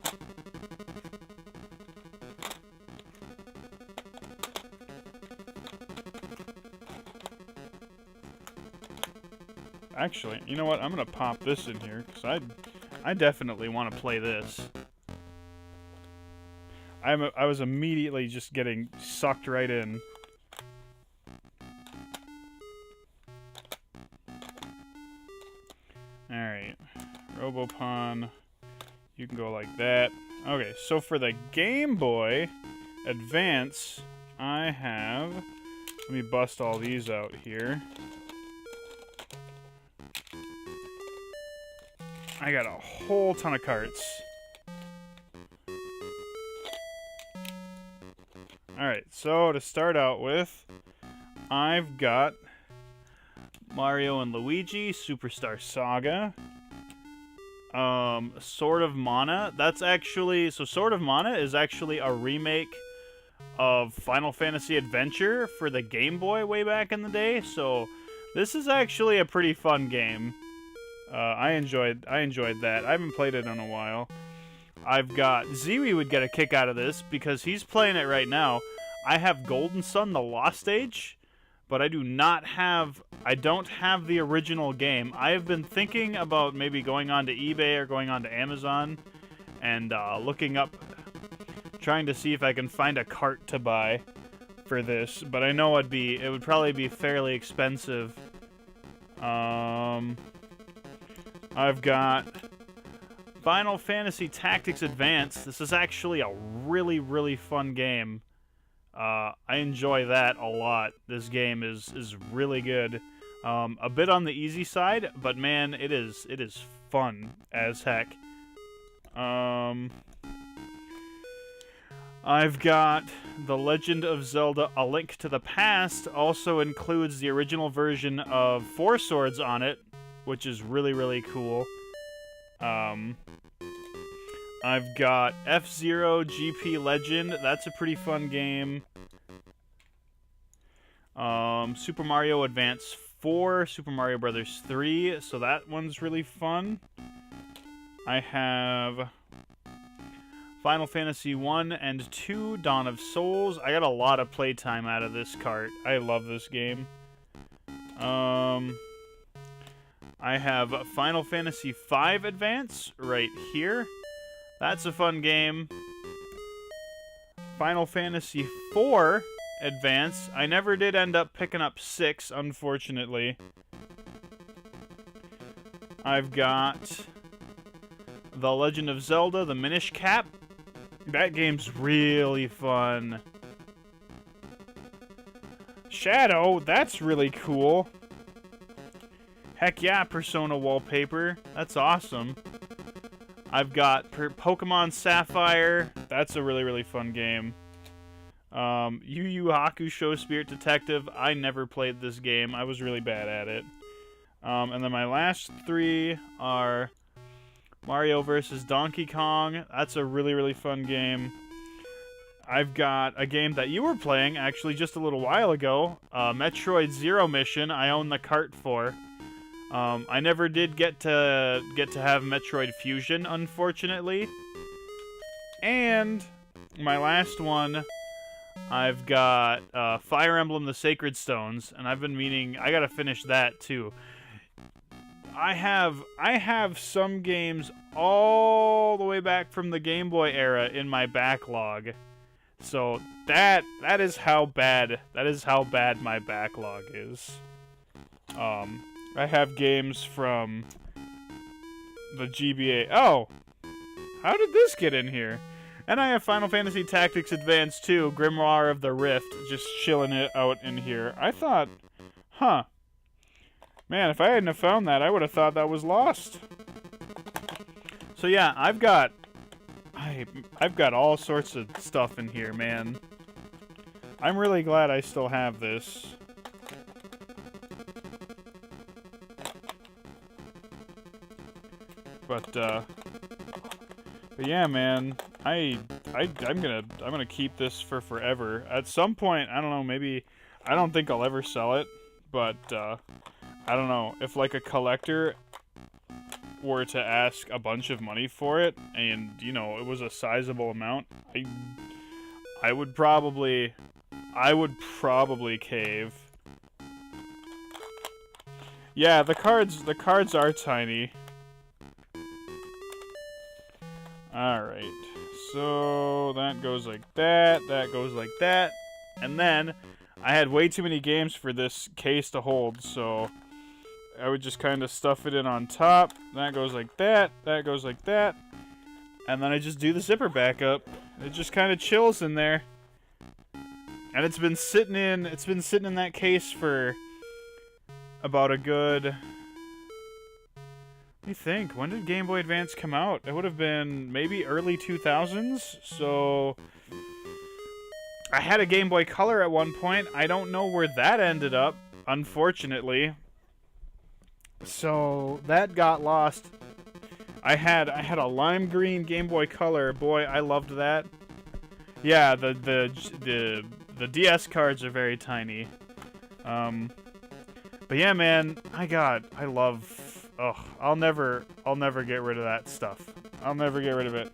Actually, you know what? I'm gonna pop this in here, because I definitely want to play this. I was immediately just getting sucked right in. Alright. Robopon. You can go like that. Okay, so for the Game Boy Advance, I have... Let me bust all these out here. I got a whole ton of carts. Alright, so to start out with, I've got Mario and Luigi, Superstar Saga, Sword of Mana. That's actually, so Sword of Mana is actually a remake of Final Fantasy Adventure for the Game Boy way back in the day, so this is actually a pretty fun game. I enjoyed that. I haven't played it in a while. I've got Ziwi would get a kick out of this because he's playing it right now. I have Golden Sun: The Lost Age, but I don't have the original game. I have been thinking about maybe going on to eBay or going on to Amazon and looking up, trying to see if I can find a cart to buy for this, but I know it would probably be fairly expensive. I've got Final Fantasy Tactics Advance. This is actually a really, really fun game. I enjoy that a lot. This game is really good. A bit on the easy side, but man, it is fun as heck. I've got The Legend of Zelda: A Link to the Past. Also includes the original version of Four Swords on it, which is really, really cool. I've got F-Zero GP Legend. That's a pretty fun game. Super Mario Advance 4, Super Mario Brothers 3, so that one's really fun. I have Final Fantasy 1 and 2, Dawn of Souls. I got a lot of playtime out of this cart. I love this game. I have Final Fantasy V Advance right here. That's a fun game. Final Fantasy IV Advance. I never did end up picking up 6, unfortunately. I've got The Legend of Zelda, the Minish Cap. That game's really fun. Shadow, that's really cool. Heck yeah, Persona wallpaper. That's awesome. I've got Pokemon Sapphire. That's a really, really fun game. Yu Yu Hakusho Spirit Detective. I never played this game. I was really bad at it. And then my last 3 are Mario vs. Donkey Kong. That's a really, really fun game. I've got a game that you were playing, actually, just a little while ago. Metroid Zero Mission. I own the cart for. I never did get to have Metroid Fusion, unfortunately. And my last one, I've got Fire Emblem: The Sacred Stones, and I've been meaning I gotta finish that too. I have some games all the way back from the Game Boy era in my backlog. So that is how bad my backlog is. I have games from the GBA. Oh! How did this get in here? And I have Final Fantasy Tactics Advance 2, Grimoire of the Rift, just chilling it out in here. I thought, huh. Man, if I hadn't have found that, I would have thought that was lost. So yeah, I've got all sorts of stuff in here, man. I'm really glad I still have this. But yeah, man, I'm gonna keep this for forever. At some point, I don't know, maybe I don't think I'll ever sell it, but I don't know, if like a collector were to ask a bunch of money for it, and you know, it was a sizable amount, I would probably cave. Yeah, the cards are tiny. Alright, so that goes like that goes like that, and then I had way too many games for this case to hold, so I would just kind of stuff it in on top. That goes like that goes like that, and then I just do the zipper back up. It just kind of chills in there. And it's been sitting in that case for about a good... What do you think? When did Game Boy Advance come out? It would have been maybe early 2000s, so... I had a Game Boy Color at one point. I don't know where that ended up, unfortunately. So, that got lost. I had a lime green Game Boy Color. Boy, I loved that. Yeah, the DS cards are very tiny. But yeah, man, I love... Ugh, I'll never get rid of that stuff. I'll never get rid of it.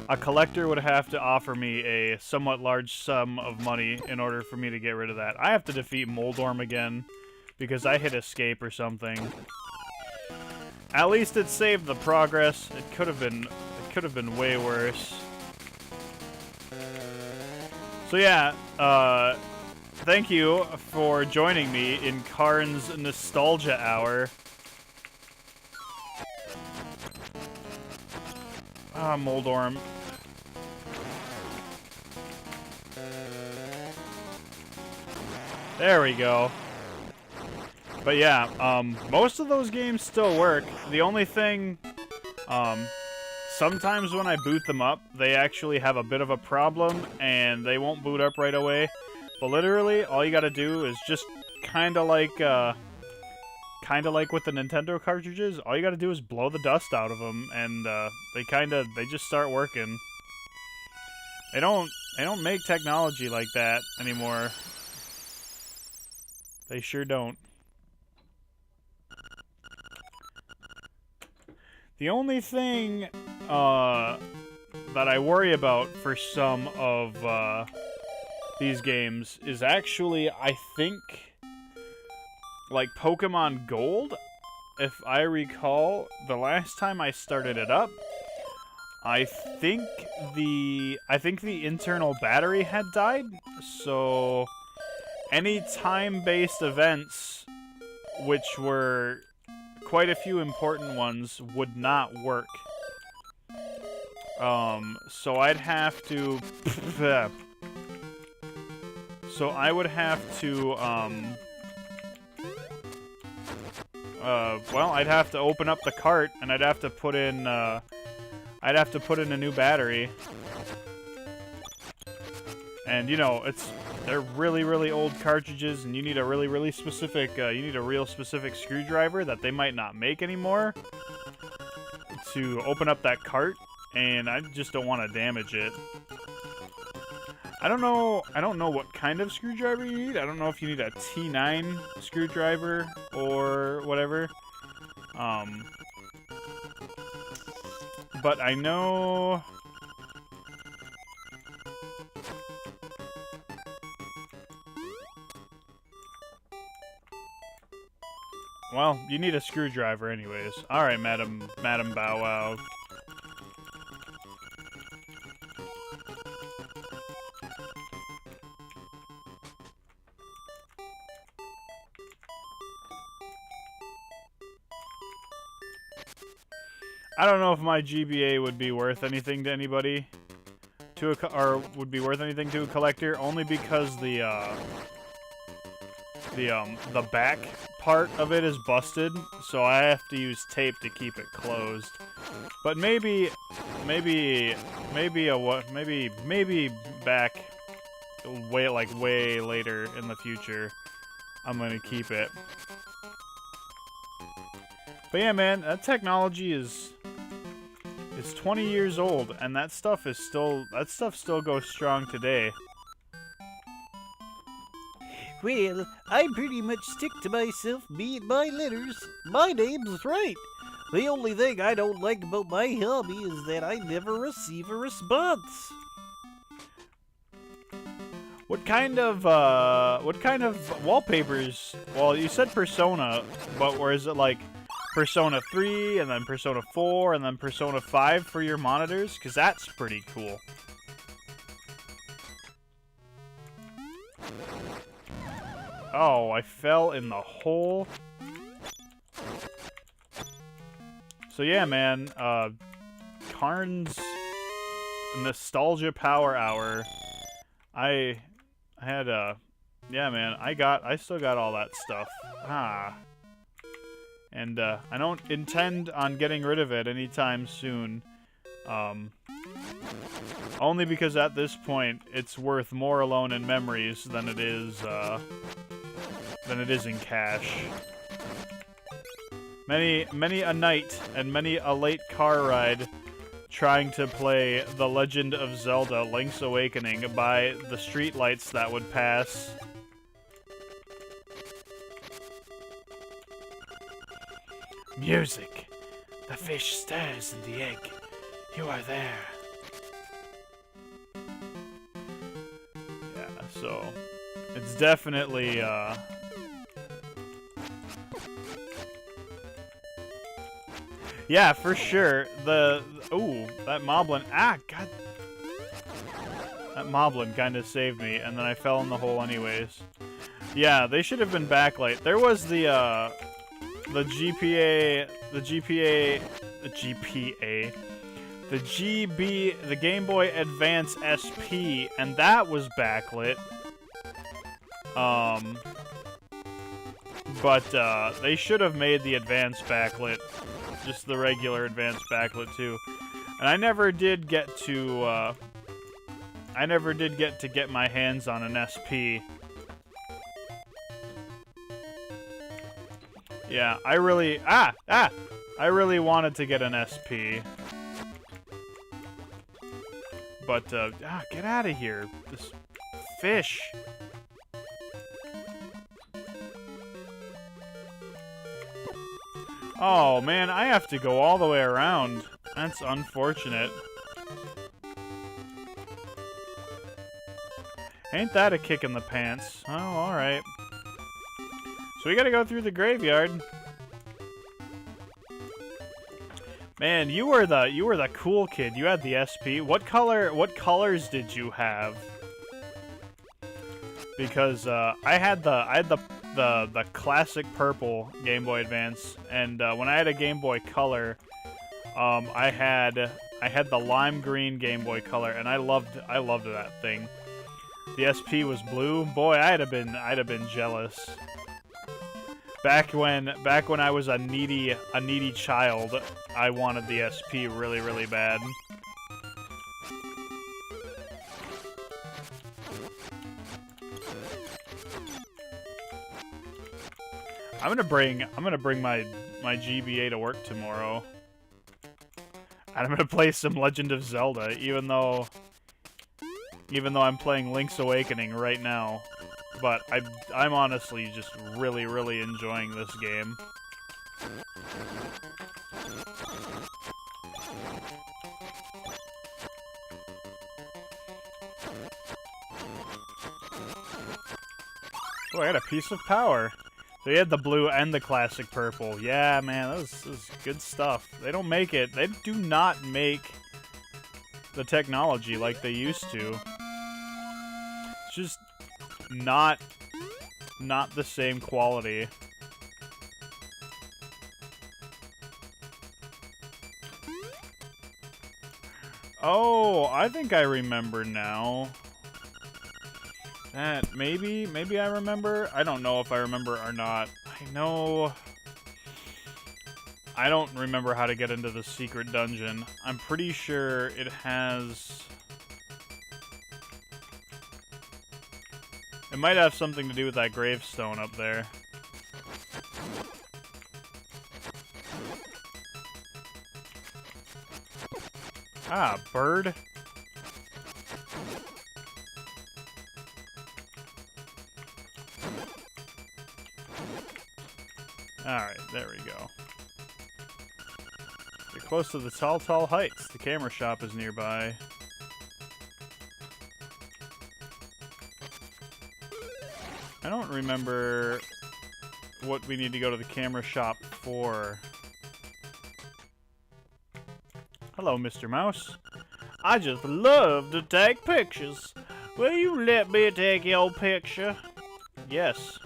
A collector would have to offer me a somewhat large sum of money in order for me to get rid of that. I have to defeat Moldorm again, because I hit escape or something. At least it saved the progress. It could have been way worse. So yeah, thank you for joining me in Karn's Nostalgia Hour. Ah, Moldorm. There we go. But yeah, most of those games still work. The only thing, sometimes when I boot them up, they actually have a bit of a problem, and they won't boot up right away. But literally, all you gotta do is just kinda like with the Nintendo cartridges, all you gotta do is blow the dust out of them, and they just start working. They don't make technology like that anymore. They sure don't. The only thing that I worry about for some of these games is actually, I think, like Pokemon Gold. If I recall, the last time I started it up, I think the internal battery had died, so any time-based events, which were quite a few important ones, would not work. So I'd have to... So I would have to, well, I'd have to open up the cart, and I'd have to put in a new battery. And, you know, they're really, really old cartridges, and you need a really specific, you need a real specific screwdriver that they might not make anymore to open up that cart, and I just don't want to damage it. I don't know what kind of screwdriver you need. I don't know if you need a T9 screwdriver or whatever. But I know... Well, you need a screwdriver anyways. Alright, Madam Bow Wow. I don't know if my GBA would be worth anything to anybody, or would be worth anything to a collector, only because the back part of it is busted, so I have to use tape to keep it closed. But maybe back way later in the future, I'm gonna keep it. But yeah, man, that technology is 20 years old, and that stuff still goes strong today. Well, I pretty much stick to myself being my letters. My name's right. The only thing I don't like about my hobby is that I never receive a response. What kind of wallpapers? Well, you said Persona, but or is it like Persona 3, and then Persona 4, and then Persona 5 for your monitors? Because that's pretty cool. Oh, I fell in the hole. So yeah, man, Karn's Nostalgia Power Hour. I had yeah, man, I still got all that stuff. And I don't intend on getting rid of it anytime soon. Only because at this point it's worth more alone in memories than it is in cash. Many a night and many a late car ride trying to play The Legend of Zelda: Link's Awakening by the streetlights that would pass. Music. The fish stirs in the egg. You are there. Yeah, so it's definitely yeah, for sure. Ooh, that moblin. God. That moblin kind of saved me, and then I fell in the hole anyways. Yeah, they should have been backlight. There was the Game Boy Advance SP, and that was backlit. But they should have made the Advance backlit, just the regular Advance backlit too. And I never did get to get my hands on an SP. Yeah, I really wanted to get an SP. But, get out of here. This fish. Oh, man, I have to go all the way around. That's unfortunate. Ain't that a kick in the pants? Oh, alright. So we gotta go through the graveyard. Man, you were the cool kid. You had the SP. What colors did you have? Because I had the classic purple Game Boy Advance, and when I had a Game Boy Color, I had the lime green Game Boy Color, and I loved that thing. The SP was blue. Boy, I'd have been jealous. Back when I was a needy child, I wanted the SP really, really bad. I'm gonna bring my GBA to work tomorrow. And I'm gonna play some Legend of Zelda, even though I'm playing Link's Awakening right now. But I'm honestly just really, really enjoying this game. Oh, I got a piece of power. So you had the blue and the classic purple. Yeah, man, that was good stuff. They don't make it. They do not make the technology like they used to. It's just not the same quality. Oh, I think I remember now. That maybe I remember. I don't know if I remember or not. I know I don't remember how to get into the secret dungeon. I'm pretty sure it has... It might have something to do with that gravestone up there. Ah, bird. Alright, there we go. You're close to the tall heights. The camera shop is nearby. I don't remember what we need to go to the camera shop for. Hello, Mr. Mouse. I just love to take pictures. Will you let me take your picture? Yes.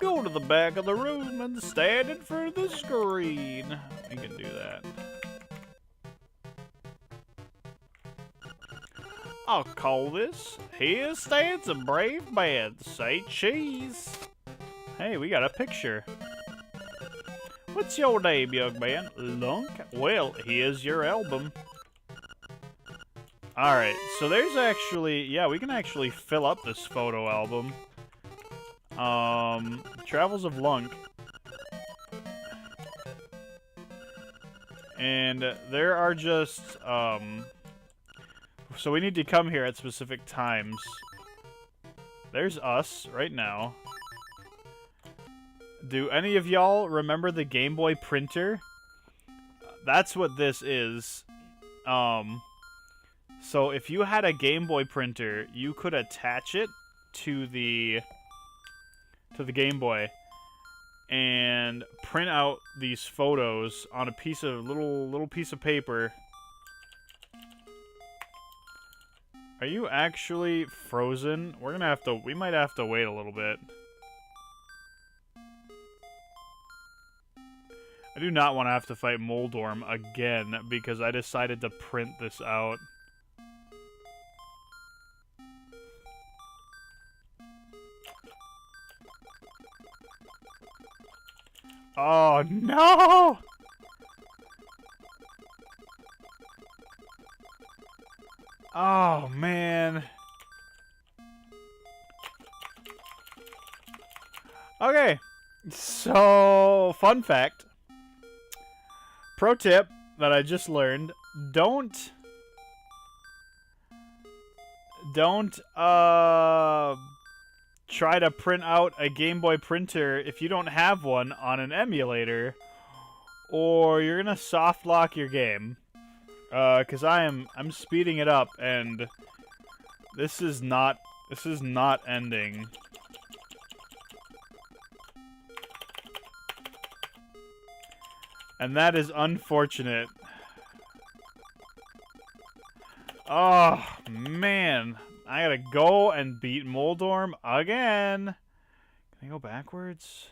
Go to the back of the room and stand in front of the screen. You can do that. I'll call this. Here stands a brave man. Say cheese. Hey, we got a picture. What's your name, young man? Lunk? Well, here's your album. Alright, so there's actually... Yeah, we can actually fill up this photo album. Travels of Lunk. And there are just, so we need to come here at specific times. There's us, right now. Do any of y'all remember the Game Boy printer? That's what this is. So if you had a Game Boy printer, you could attach it to the Game Boy and print out these photos on a piece of little piece of paper. Are you actually frozen? We might have to wait a little bit. I do not want to have to fight Moldorm again because I decided to print this out. Oh, no! Oh, man. Okay. So, fun fact. Pro tip that I just learned. Don't try to print out a Game Boy printer if you don't have one on an emulator, or you're gonna soft lock your game. Cause I'm speeding it up, and this is not ending. And that is unfortunate. Oh, man. I gotta go and beat Moldorm again. Can I go backwards?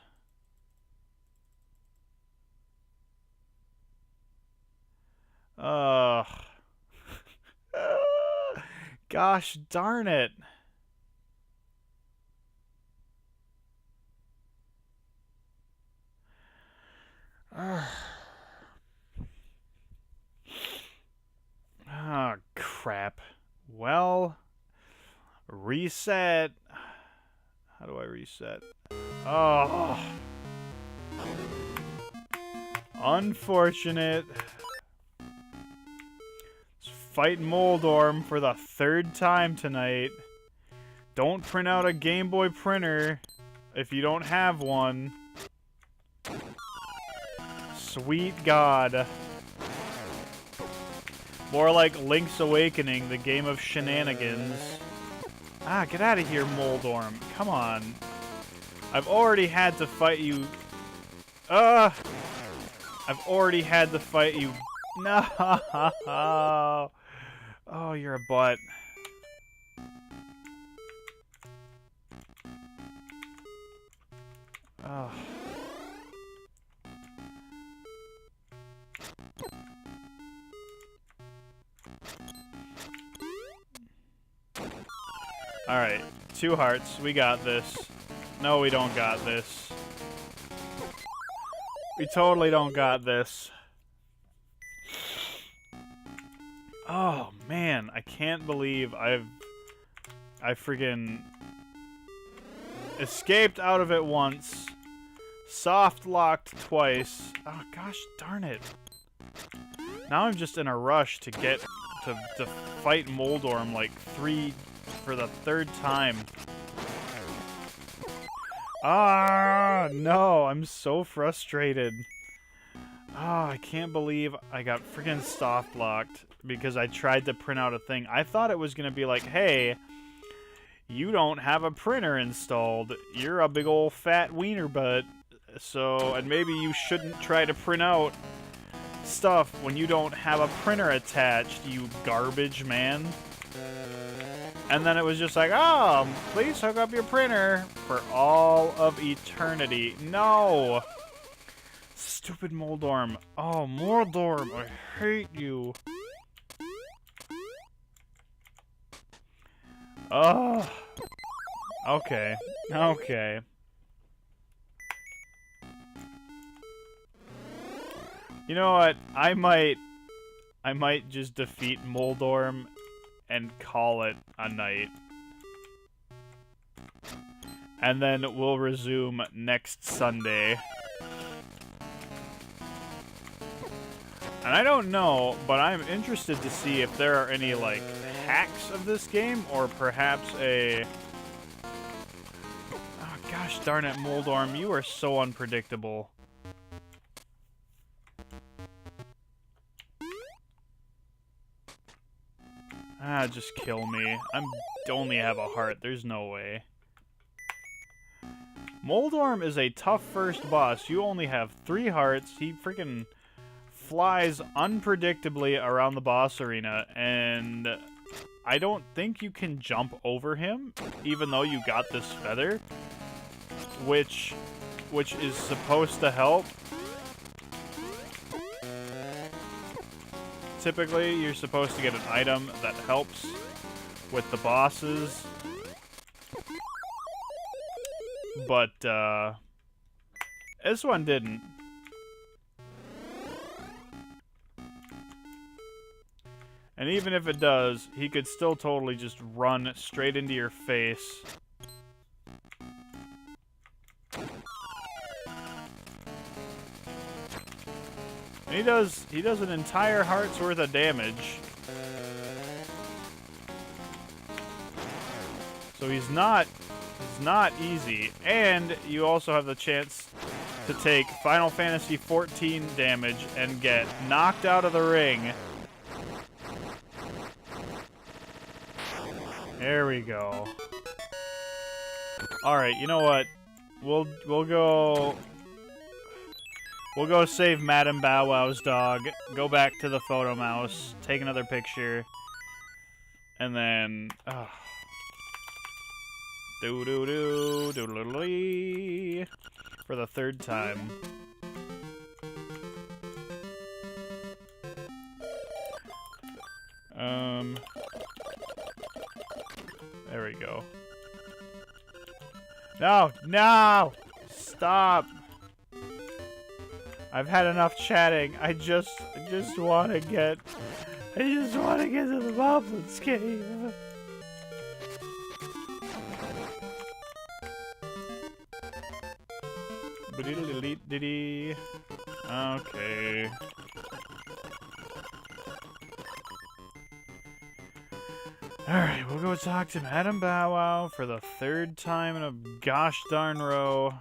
Gosh darn it. Oh, crap. Well, reset. How do I reset? Oh. Unfortunate. Let's fight Moldorm for the 3rd time tonight. Don't print out a Game Boy printer if you don't have one. Sweet God. More like Link's Awakening, the game of shenanigans. Ah, get out of here, Moldorm. Come on. I've already had to fight you. I've already had to fight you. No. Oh, you're a butt. Oh. Alright, 2 hearts. We got this. No, we don't got this. We totally don't got this. Oh, man. I can't believe I freaking escaped out of it once. Soft locked twice. Oh, gosh darn it. Now I'm just in a rush to get to fight Moldorm like for the 3rd time. Ah, no, I'm so frustrated. Ah, I can't believe I got freaking soft locked because I tried to print out a thing. I thought it was gonna be like, hey, you don't have a printer installed. You're a big old fat wiener butt. So, and maybe you shouldn't try to print out stuff when you don't have a printer attached, you garbage man. And then it was just like, oh, please hook up your printer for all of eternity. No! Stupid Moldorm. Oh, Moldorm, I hate you. Oh. Okay. Okay. You know what? I might just defeat Moldorm and call it a night. And then we'll resume next Sunday. And I don't know, but I'm interested to see if there are any, like, hacks of this game, or perhaps a... Oh, gosh darn it, Moldorm, you are so unpredictable. Ah, just kill me. I only have a heart. There's no way. Moldorm is a tough first boss. You only have 3 hearts. He freaking flies unpredictably around the boss arena, and I don't think you can jump over him, even though you got this feather, which is supposed to help. Typically, you're supposed to get an item that helps with the bosses. But, this one didn't. And even if it does, he could still totally just run straight into your face. And he does an entire heart's worth of damage. So he's not easy. And you also have the chance to take Final Fantasy XIV damage and get knocked out of the ring. There we go. Alright, you know what? We'll We'll go save Madam Bow Wow's dog, go back to the photo mouse, take another picture, and then... do-do-do, doodle-dee, for the third time. There we go. No! No! Stop! I've had enough chatting. I just want to get... I just want to get to the Moblins cave. Ba-dee-dee-dee-dee-dee. Okay. Alright, we'll go talk to Madam Bow Wow for the third time in a gosh darn row.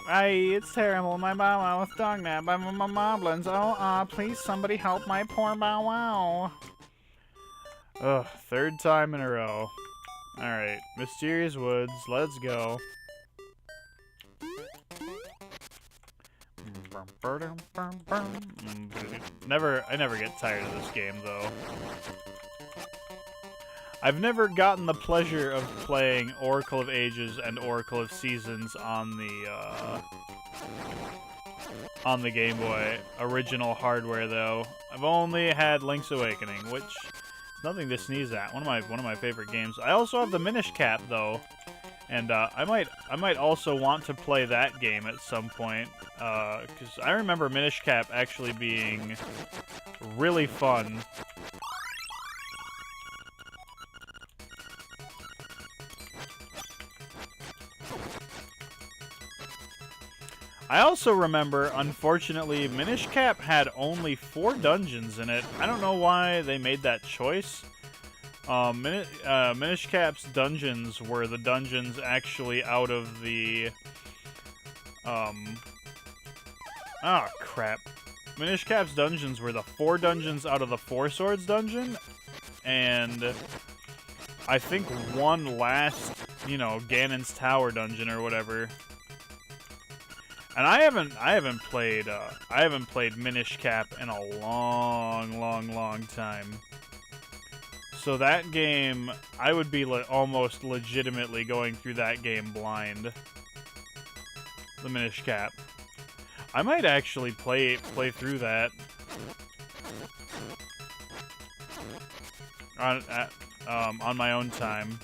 Aye, it's terrible. My Bow Wow was dog nabbed by my moblins. Oh, please somebody help my poor Bow Wow. Ugh, third time in a row. Alright, Mysterious Woods, let's go. I never get tired of this game, though. I've never gotten the pleasure of playing Oracle of Ages and Oracle of Seasons on the Game Boy original hardware, though. I've only had Link's Awakening, which is nothing to sneeze at. One of my favorite games. I also have the Minish Cap, though, and I might also want to play that game at some point, because I remember Minish Cap actually being really fun. I also remember, unfortunately, Minish Cap had only 4 dungeons in it. I don't know why they made that choice. Minish Cap's dungeons were the dungeons actually out of the... Oh, crap. Minish Cap's dungeons were the 4 dungeons out of the 4 Swords dungeon, and I think one last, you know, Ganon's Tower dungeon or whatever. And I haven't played Minish Cap in a long time. So that game, I would be almost legitimately going through that game blind. The Minish Cap. I might actually play through that on my own time.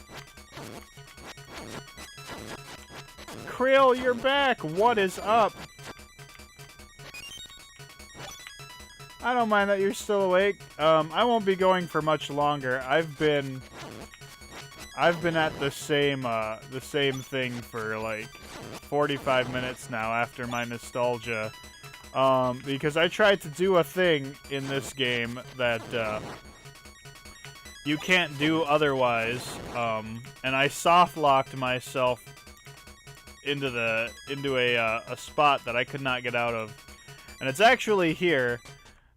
Krill, you're back! What is up? I don't mind that you're still awake. I won't be going for much longer. I've been at the same thing for like 45 minutes now after my nostalgia. Because I tried to do a thing in this game that you can't do otherwise. And I soft locked myself into a spot that I could not get out of. And it's actually here.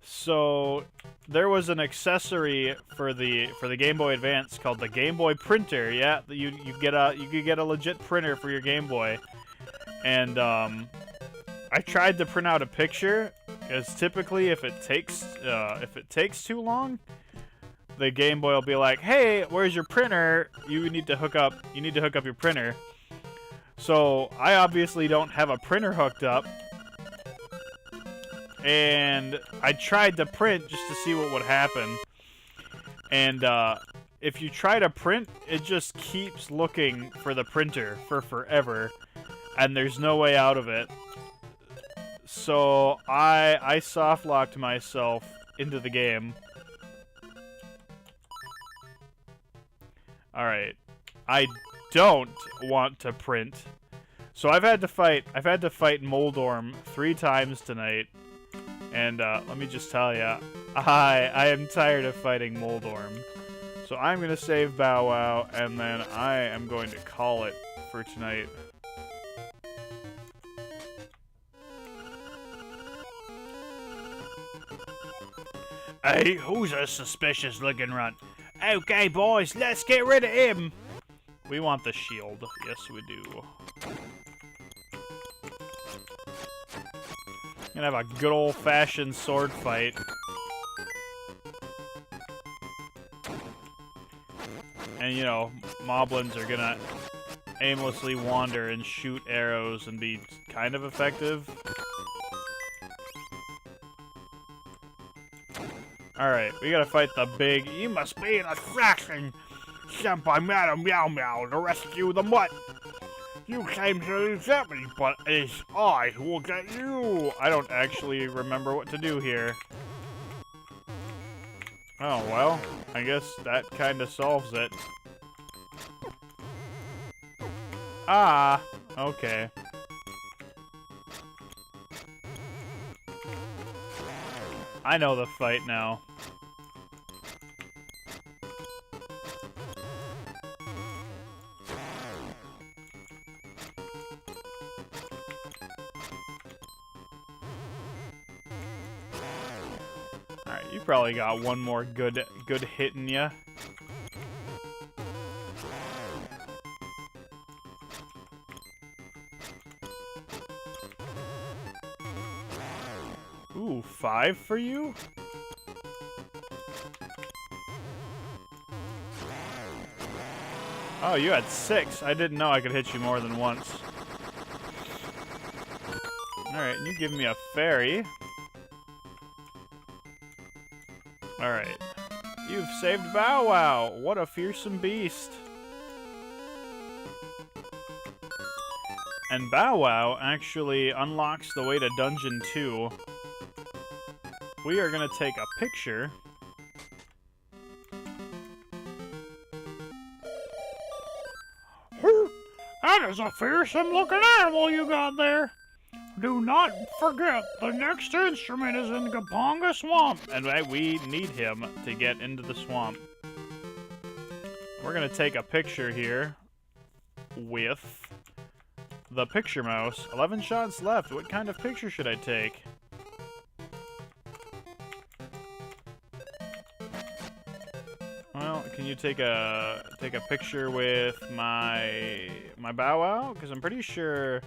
So there was an accessory for the Game Boy Advance called the Game Boy Printer. Yeah, you could get a legit printer for your Game Boy. And I tried to print out a picture, because typically if it takes too long, the Game Boy will be like, "Hey, where's your printer? You need to hook up your printer." So I obviously don't have a printer hooked up. And I tried to print just to see what would happen. And if you try to print, it just keeps looking for the printer for forever. And there's no way out of it. So I soft-locked myself into the game. Alright. I don't want to print. So I've had to fight Moldorm 3 times tonight. And let me just tell ya, I am tired of fighting Moldorm. So I'm going to save Bow Wow, and then I am going to call it for tonight. Hey, who's a suspicious-looking runt? Okay, boys, let's get rid of him. We want the shield. Yes, we do. Gonna have a good old-fashioned sword fight. And, you know, moblins are gonna aimlessly wander and shoot arrows and be kind of effective. Alright, we gotta fight the big... You must be an assassin sent by Madame Meow Meow to rescue the mutt. You came to get me, but it's I who will get you. I don't actually remember what to do here. Oh, well, I guess that kind of solves it. Ah, okay. I know the fight now. Alright, you probably got one more good hit in ya. Ooh, 5 for you? Oh, you had 6. I didn't know I could hit you more than once. Alright, and you give me a fairy. Alright. You've saved Bow Wow! What a fearsome beast! And Bow Wow actually unlocks the way to Dungeon 2. We are gonna take a picture. That is a fearsome looking animal you got there. Do not forget, the next instrument is in Gaponga Swamp. And we need him to get into the swamp. We're gonna take a picture here with the picture mouse. 11 shots left. What kind of picture should I take? Well, can you take a picture with my Bow Wow? Because I'm pretty sure.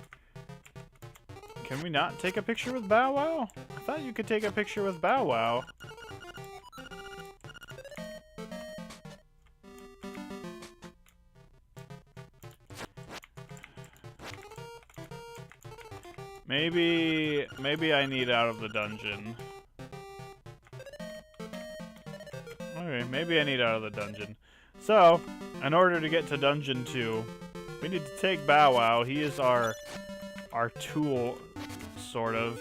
Can we not take a picture with Bow Wow? I thought you could take a picture with Bow Wow. Maybe I need out of the dungeon. Okay, maybe I need out of the dungeon. So, in order to get to Dungeon 2, we need to take Bow Wow. He is our tool, sort of,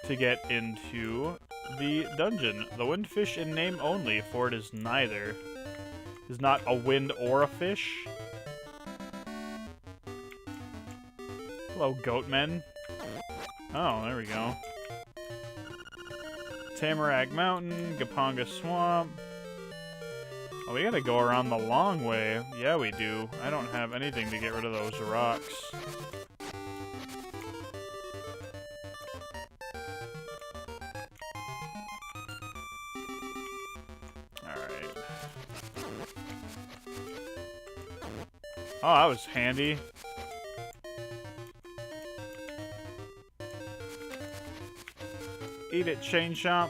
to get into the dungeon. The windfish in name only, for it is neither. It is not a wind or a fish. Hello, goatmen. Oh, there we go. Tamarack Mountain, Gaponga Swamp. Oh, we gotta go around the long way. Yeah, we do. I don't have anything to get rid of those rocks. Alright. Oh, that was handy. Eat it, Chain Chomp.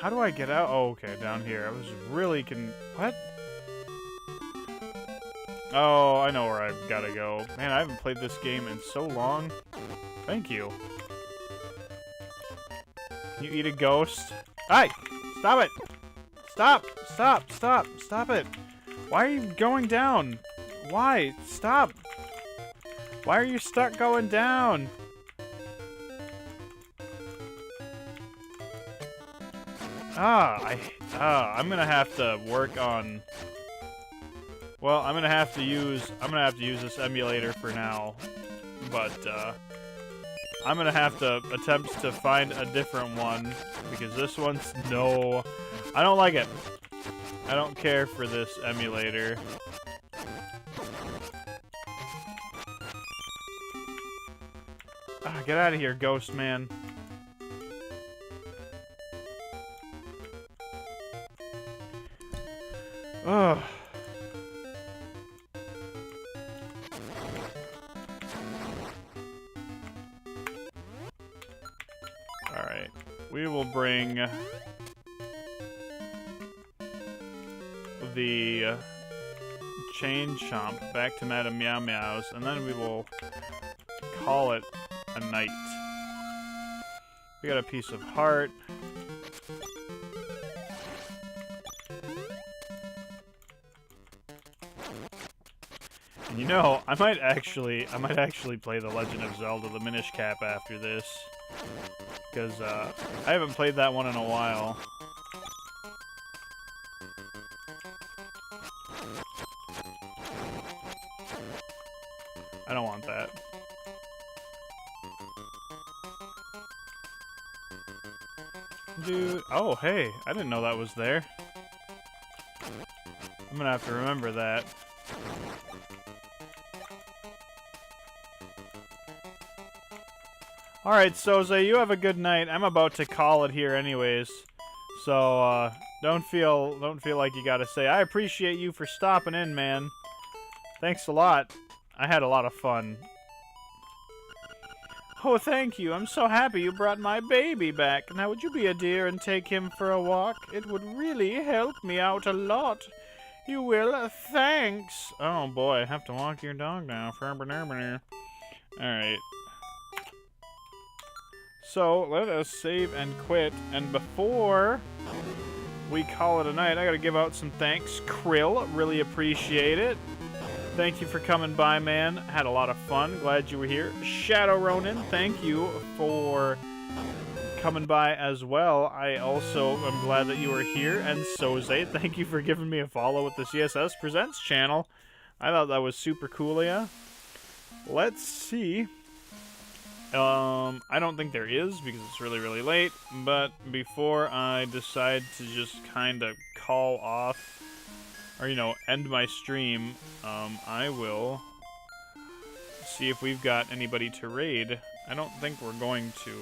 How do I get out? Oh, okay, down here. I was really what? Oh, I know where I've gotta go. Man, I haven't played this game in so long. Thank you. Can you eat a ghost? Hey! Stop it! Stop it! Why are you going down? Why? Stop! Why are you stuck going down? I'm gonna have to work on... Well, I'm gonna have to use this emulator for now. But, I'm gonna have to attempt to find a different one. Because this one's... No. I don't like it. I don't care for this emulator. Get out of here, ghost man. Ugh. we will bring the Chain Chomp back to Madame Meow Meow's, and then we will call it a night. We got a piece of heart. And you know, I might actually play The Legend of Zelda: The Minish Cap after this, because I haven't played that one in a while. I don't want that. Dude, oh hey, I didn't know that was there. I'm gonna have to remember that. Alright, Soze, you have a good night. I'm about to call it here anyways. So, don't feel like you gotta say, I appreciate you for stopping in, man. Thanks a lot. I had a lot of fun. Oh, thank you. I'm so happy you brought my baby back. Now, would you be a dear and take him for a walk? It would really help me out a lot. You will? Thanks. Oh, boy. I have to walk your dog now. Alright. So, let us save and quit. And before we call it a night, I gotta give out some thanks. Krill, really appreciate it. Thank you for coming by, man. Had a lot of fun. Glad you were here. Shadow Ronin, thank you for coming by as well. I also am glad that you were here. And Soze, thank you for giving me a follow with the CSS Presents channel. I thought that was super cool, yeah. Let's see. I don't think there is because it's really, really late. But before I decide to just kind of call off, or, you know, end my stream, I will see if we've got anybody to raid. I don't think we're going to.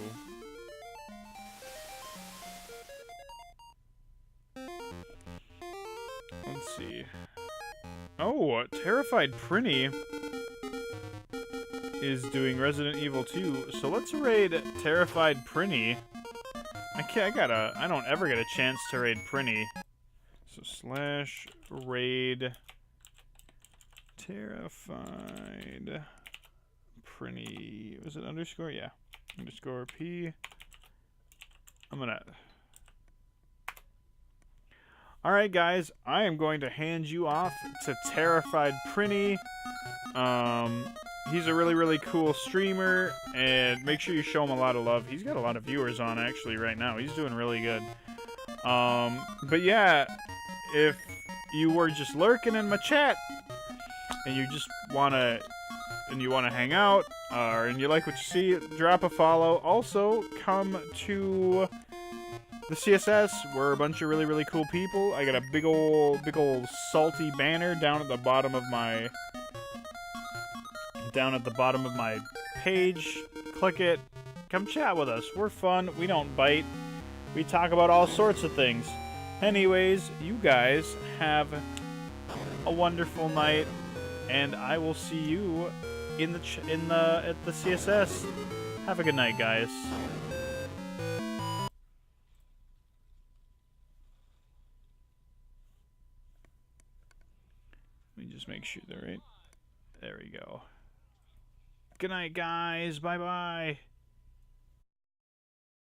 Let's see. Oh, Terrified Prinny is doing Resident Evil 2, so let's raid Terrified Prinny. I don't ever get a chance to raid Prinny. So slash raid Terrified Prinny. Was it underscore? Yeah. Underscore P. I'm gonna... Alright guys, I am going to hand you off to Terrified Prinny. He's a really, really cool streamer, and make sure you show him a lot of love. He's got a lot of viewers on actually right now. He's doing really good. But yeah, if you were just lurking in my chat and you just wanna hang out, and you like what you see, drop a follow. Also, come to the CSS. We're a bunch of really, really cool people. I got a big old salty banner down at the bottom of my page. Click it. Come chat with us. We're fun. We don't bite. We talk about all sorts of things. Anyways, you guys have a wonderful night, and I will see you at the CSS. Have a good night, guys. Let me just make sure they're right. There we go. Good night, guys. Bye-bye.